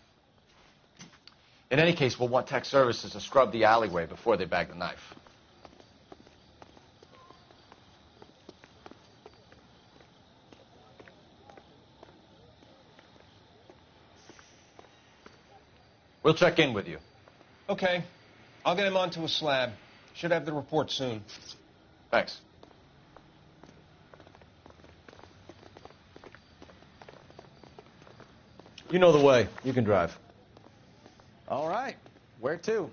In any case, we'll want tech services to scrub the alleyway before they bag the knife. We'll check in with you. Okay. I'll get him onto a slab. Should have the report soon. Thanks. You know the way. You can drive. All right. Where to?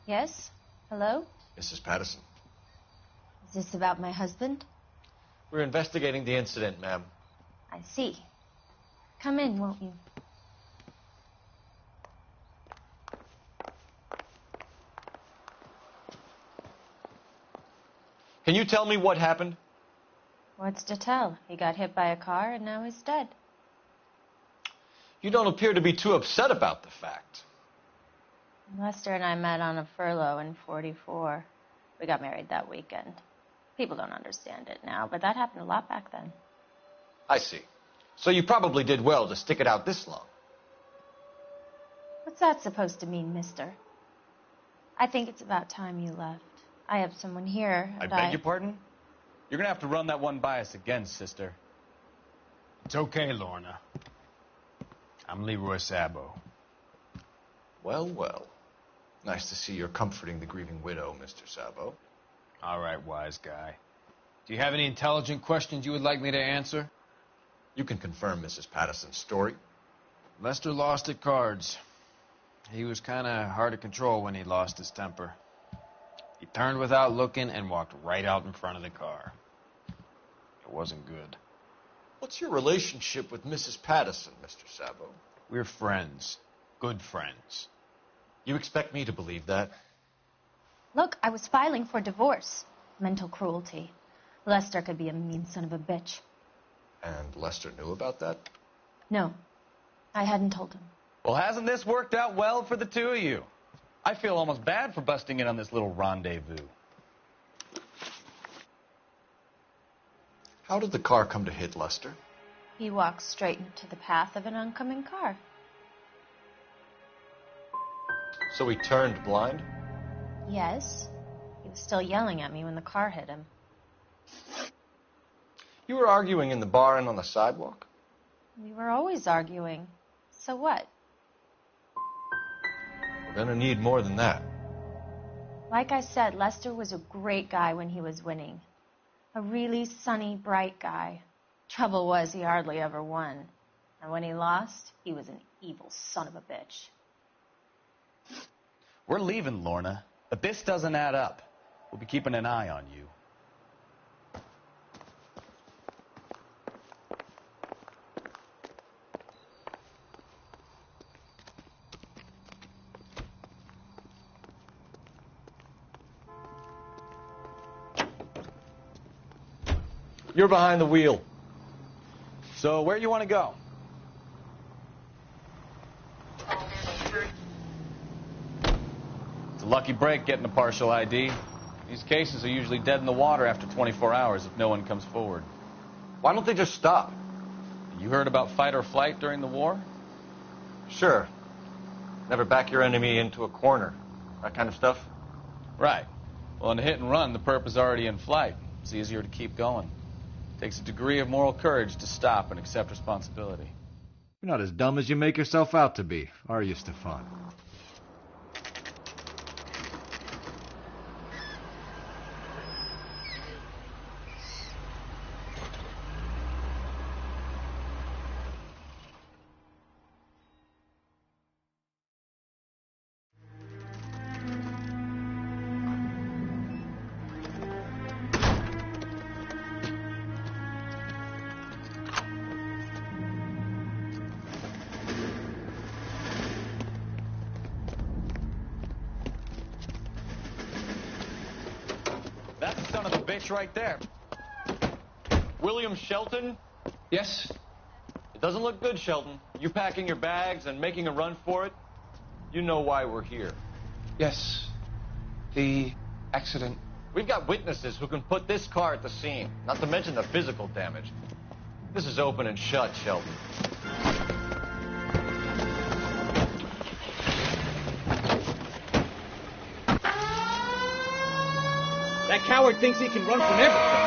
Yes? Hello? Mrs. Patterson. Is this about my husband? We're investigating the incident, ma'am. I see. Come in, won't you? Can you tell me what happened? What's to tell? He got hit by a car and now he's dead. You don't appear to be too upset about the fact. Lester and I met on a furlough in '44. We got married that weekend. People don't understand it now, but that happened a lot back then. I see. So you probably did well to stick it out this long. What's that supposed to mean, mister? I think it's about time you left. I have someone here. I beg your pardon? You're going to have to run that one by us again, sister. It's okay, Lorna. I'm Leroy Sabo. Well, well. Nice to see you're comforting the grieving widow, Mr. Sabo. All right, wise guy. Do you have any intelligent questions you would like me to answer? You can confirm Mrs. Patterson's story. Lester lost at cards. He was kind of hard to control when he lost his temper. He turned without looking and walked right out in front of the car. It wasn't good. What's your relationship with Mrs. Patterson, Mr. Sabo? We're friends. Good friends. You expect me to believe that? Look, I was filing for divorce. Mental cruelty. Lester could be a mean son of a bitch. And Lester knew about that? No, I hadn't told him. Well, hasn't this worked out well for the two of you? I feel almost bad for busting in on this little rendezvous. How did the car come to hit Lester? He walked straight into the path of an oncoming car. So he turned blind? Yes. He was still yelling at me when the car hit him. You were arguing in the bar and on the sidewalk? We were always arguing. So what? We're gonna need more than that. Like I said, Lester was a great guy when he was winning. A really sunny, bright guy. Trouble was, he hardly ever won. And when he lost, he was an evil son of a bitch. We're leaving, Lorna, but this doesn't add up. We'll be keeping an eye on you. You're behind the wheel. So where do you want to go? It's a lucky break getting a partial ID. These cases are usually dead in the water after 24 hours if no one comes forward. Why don't they just stop? You heard about fight or flight during the war? Sure. Never back your enemy into a corner. That kind of stuff? Right. Well, in a hit and run, the perp is already in flight. It's easier to keep going. Takes a degree of moral courage to stop and accept responsibility. You're not as dumb as you make yourself out to be, are you, Stefan? That's the son of a bitch right there. William Shelton? Yes? It doesn't look good, Shelton. You packing your bags and making a run for it? You know why we're here. Yes. The accident. We've got witnesses who can put this car at the scene, not to mention the physical damage. This is open and shut, Shelton. That coward thinks he can run from everything.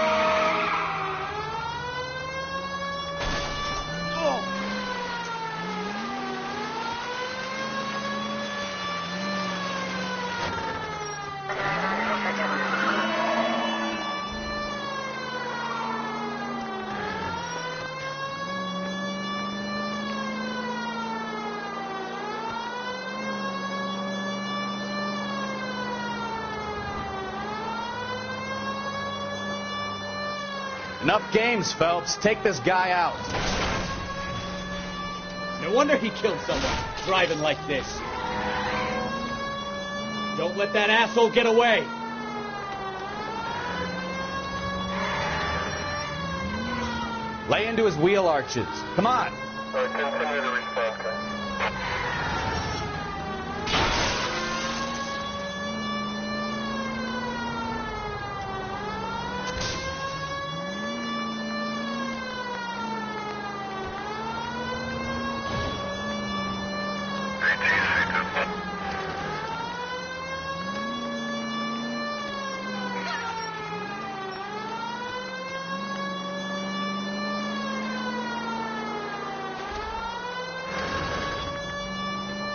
Enough games, Phelps. Take this guy out. No wonder he killed someone, driving like this. Don't let that asshole get away. Lay into his wheel arches. Come on. Continue to respond.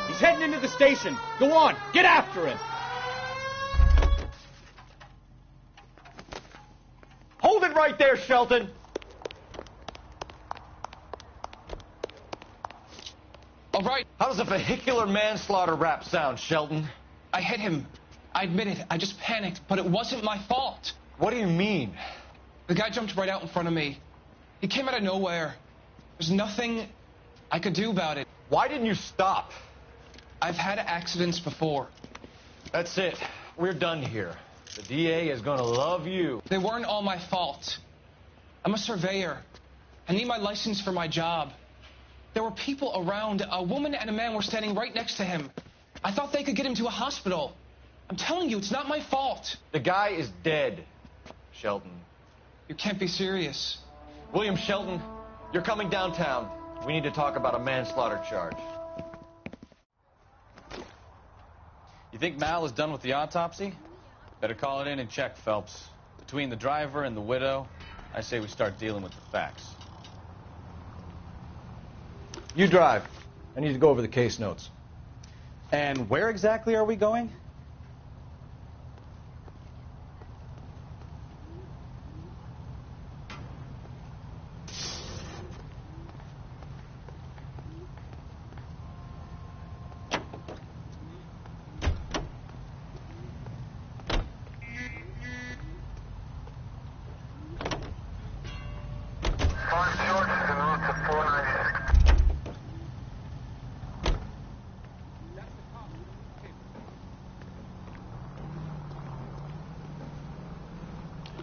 He's heading into the station. Go on, get after him. Hold it right there, Shelton. All right. How does a vehicular manslaughter rap sound, Shelton? I hit him. I admit it. I just panicked, but it wasn't my fault. What do you mean? The guy jumped right out in front of me. He came out of nowhere. There's nothing I could do about it. Why didn't you stop? I've had accidents before. That's it. We're done here. The DA is going to love you. They weren't all my fault. I'm a surveyor. I need my license for my job. There were people around. A woman and a man were standing right next to him. I thought they could get him to a hospital. I'm telling you, it's not my fault. The guy is dead, Shelton. You can't be serious. William Shelton, you're coming downtown. We need to talk about a manslaughter charge. You think Mal is done with the autopsy? Better call it in and check, Phelps. Between the driver and the widow, I say we start dealing with the facts. You drive. I need to go over the case notes. And where exactly are we going?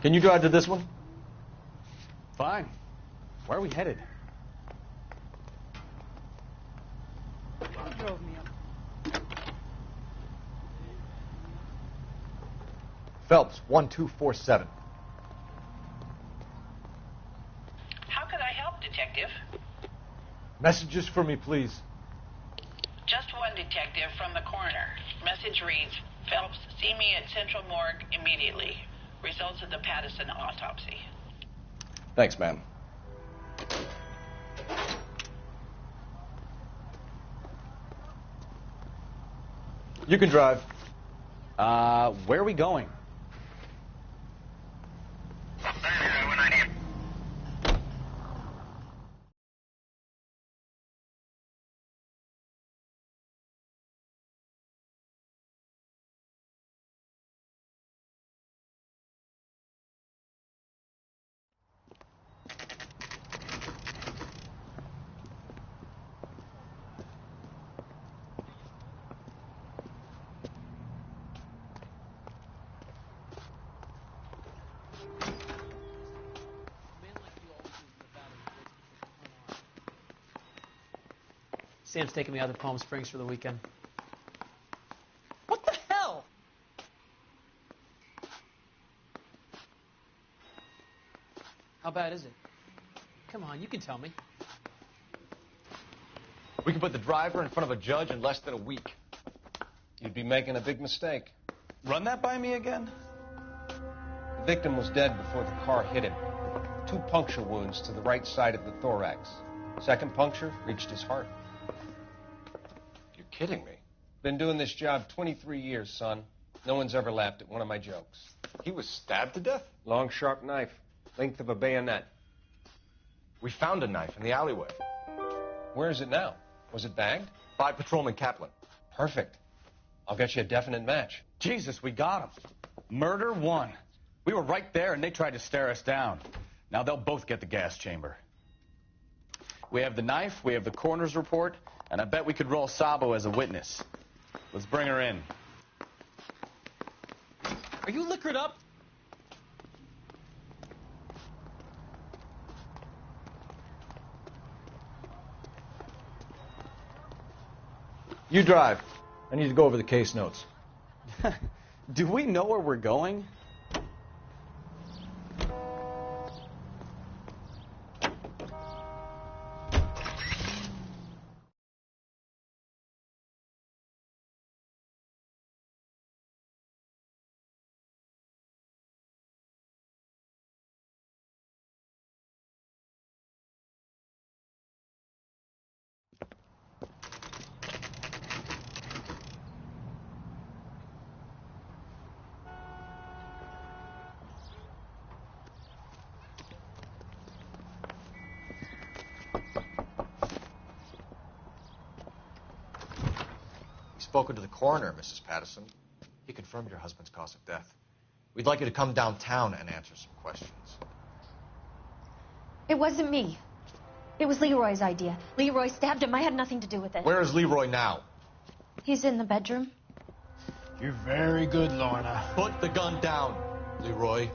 Can you drive to this one? Fine. Where are we headed? Phelps, 1247. How could I help, Detective? Messages for me, please. Just one detective from the coroner. Message reads, Phelps, see me at Central Morgue immediately. Results of the Pattison autopsy. Thanks, ma'am. You can drive. Where are we going? Sam's taking me out to Palm Springs for the weekend. What the hell? How bad is it? Come on, you can tell me. We can put the driver in front of a judge in less than a week. You'd be making a big mistake. Run that by me again? The victim was dead before the car hit him. 2 puncture wounds to the right side of the thorax. Second puncture reached his heart. You're kidding me. Been doing this job 23 years, son. No one's ever laughed at one of my jokes. He was stabbed to death? Long, sharp knife. Length of a bayonet. We found a knife in the alleyway. Where is it now? Was it bagged? By Patrolman Kaplan. Perfect. I'll get you a definite match. Jesus, we got him. Murder 1. We were right there, and they tried to stare us down. Now they'll both get the gas chamber. We have the knife, we have the coroner's report, and I bet we could roll Sabo as a witness. Let's bring her in. Are you liquored up? You drive. I need to go over the case notes. Do we know where we're going? Spoken to the coroner, Mrs. Patterson. He confirmed your husband's cause of death. We'd like you to come downtown and answer some questions. It wasn't me. It was Leroy's idea. Leroy stabbed him. I had nothing to do with it. Where is Leroy now? He's in the bedroom. You're very good, Lorna. Put the gun down, Leroy.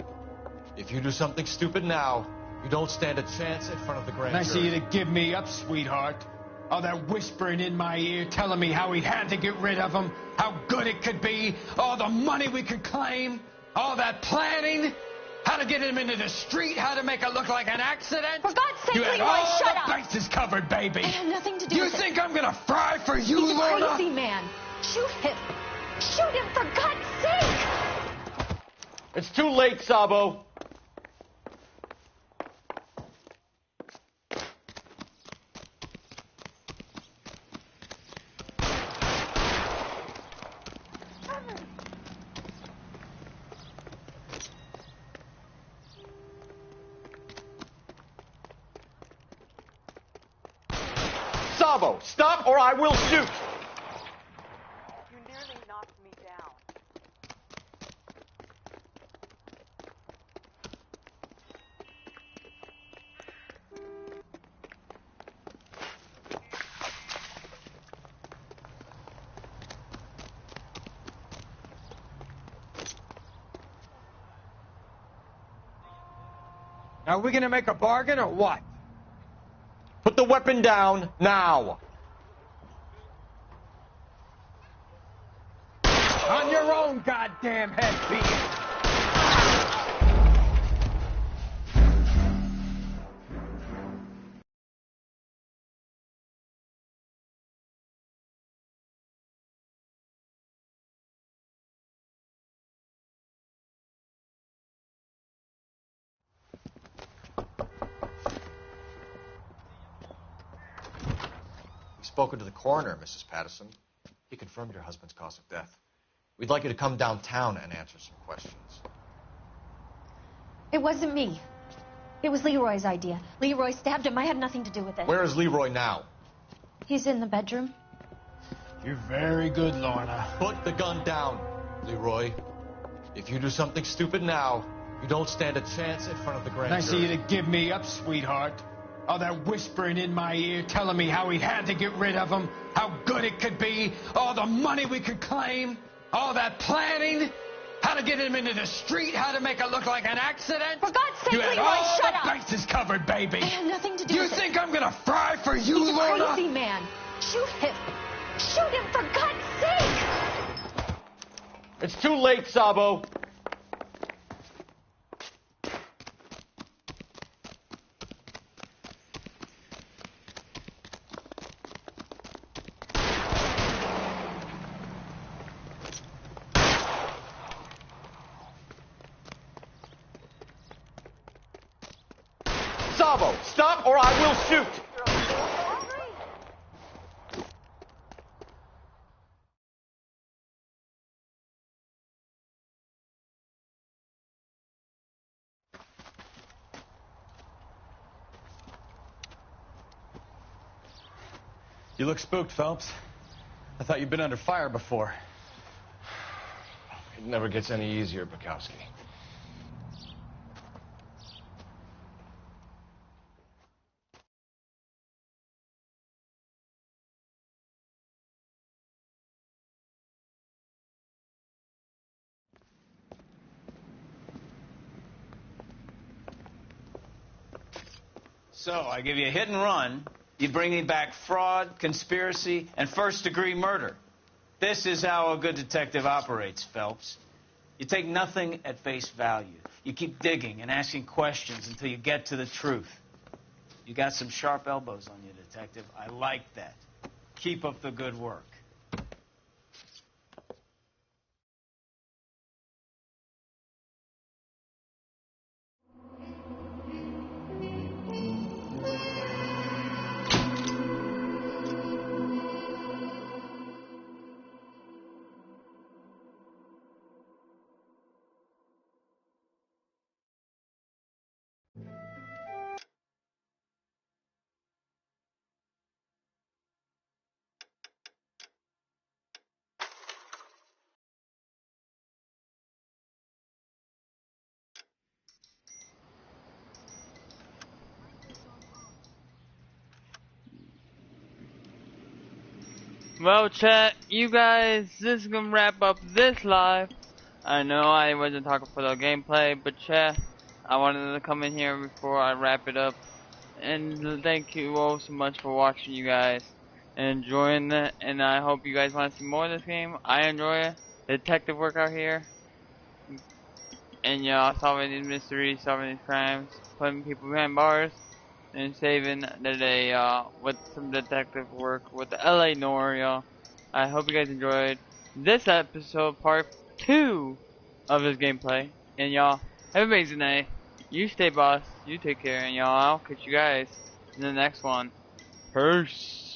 If you do something stupid now, you don't stand a chance in front of the grand jury. Nice of you to give me up, sweetheart. All that whispering in my ear telling me how we had to get rid of him, how good it could be, all the money we could claim, all that planning, how to get him into the street, how to make it look like an accident. For God's sake, you had Leroy, all shut the up. bases covered, baby. I had nothing to do with it. You think I'm gonna fry for you, He's Lorna? a crazy man. Shoot him. Shoot him, for God's sake. It's too late, Sabo. Sabo, stop or I will shoot! You nearly knocked me down. Are we gonna make a bargain or what? Put the weapon down now. On your own goddamn head, Pete. Spoken to the coroner, Mrs. Patterson. He confirmed your husband's cause of death. We'd like you to come downtown and answer some questions. It wasn't me. It was Leroy's idea. Leroy stabbed him. I had nothing to do with it. Where is Leroy now? He's in the bedroom. You're very good, Lorna. Put the gun down, Leroy. If you do something stupid now, you don't stand a chance in front of the grand Nice jury. of you to give me up, sweetheart. All that whispering in my ear telling me how we had to get rid of him, how good it could be, all the money we could claim, all that planning, how to get him into the street, how to make it look like an accident. For God's sake, you had Leroy, all shut the up. bases covered, baby. I had nothing to do You with it. think I'm gonna fry for you, He's a Lorna? crazy man. Shoot him! Shoot him, for God's sake! It's too late, Sabo. Sabo, stop or I will shoot! You look spooked, Phelps. I thought you'd been under fire before. It never gets any easier, Bukowski. So, I give you a hit and run. You bring me back fraud, conspiracy, and first-degree murder. This is how a good detective operates, Phelps. You take nothing at face value. You keep digging and asking questions until you get to the truth. You got some sharp elbows on you, detective. I like that. Keep up the good work. Well, chat, you guys, this is gonna wrap up this live. I know I wasn't talking for the gameplay, but chat, I wanted to come in here before I wrap it up. And thank you all so much for watching, you guys, and enjoying it. And I hope you guys want to see more of this game. I enjoy it. The detective work out here. And y'all solving these mysteries, solving these crimes, putting people behind bars, and saving the day, with some detective work with the LA Noire, y'all. I hope you guys enjoyed this episode, part 2 of this gameplay. And y'all, have an amazing day. You stay boss, you take care, and y'all, I'll catch you guys in the next one. Peace.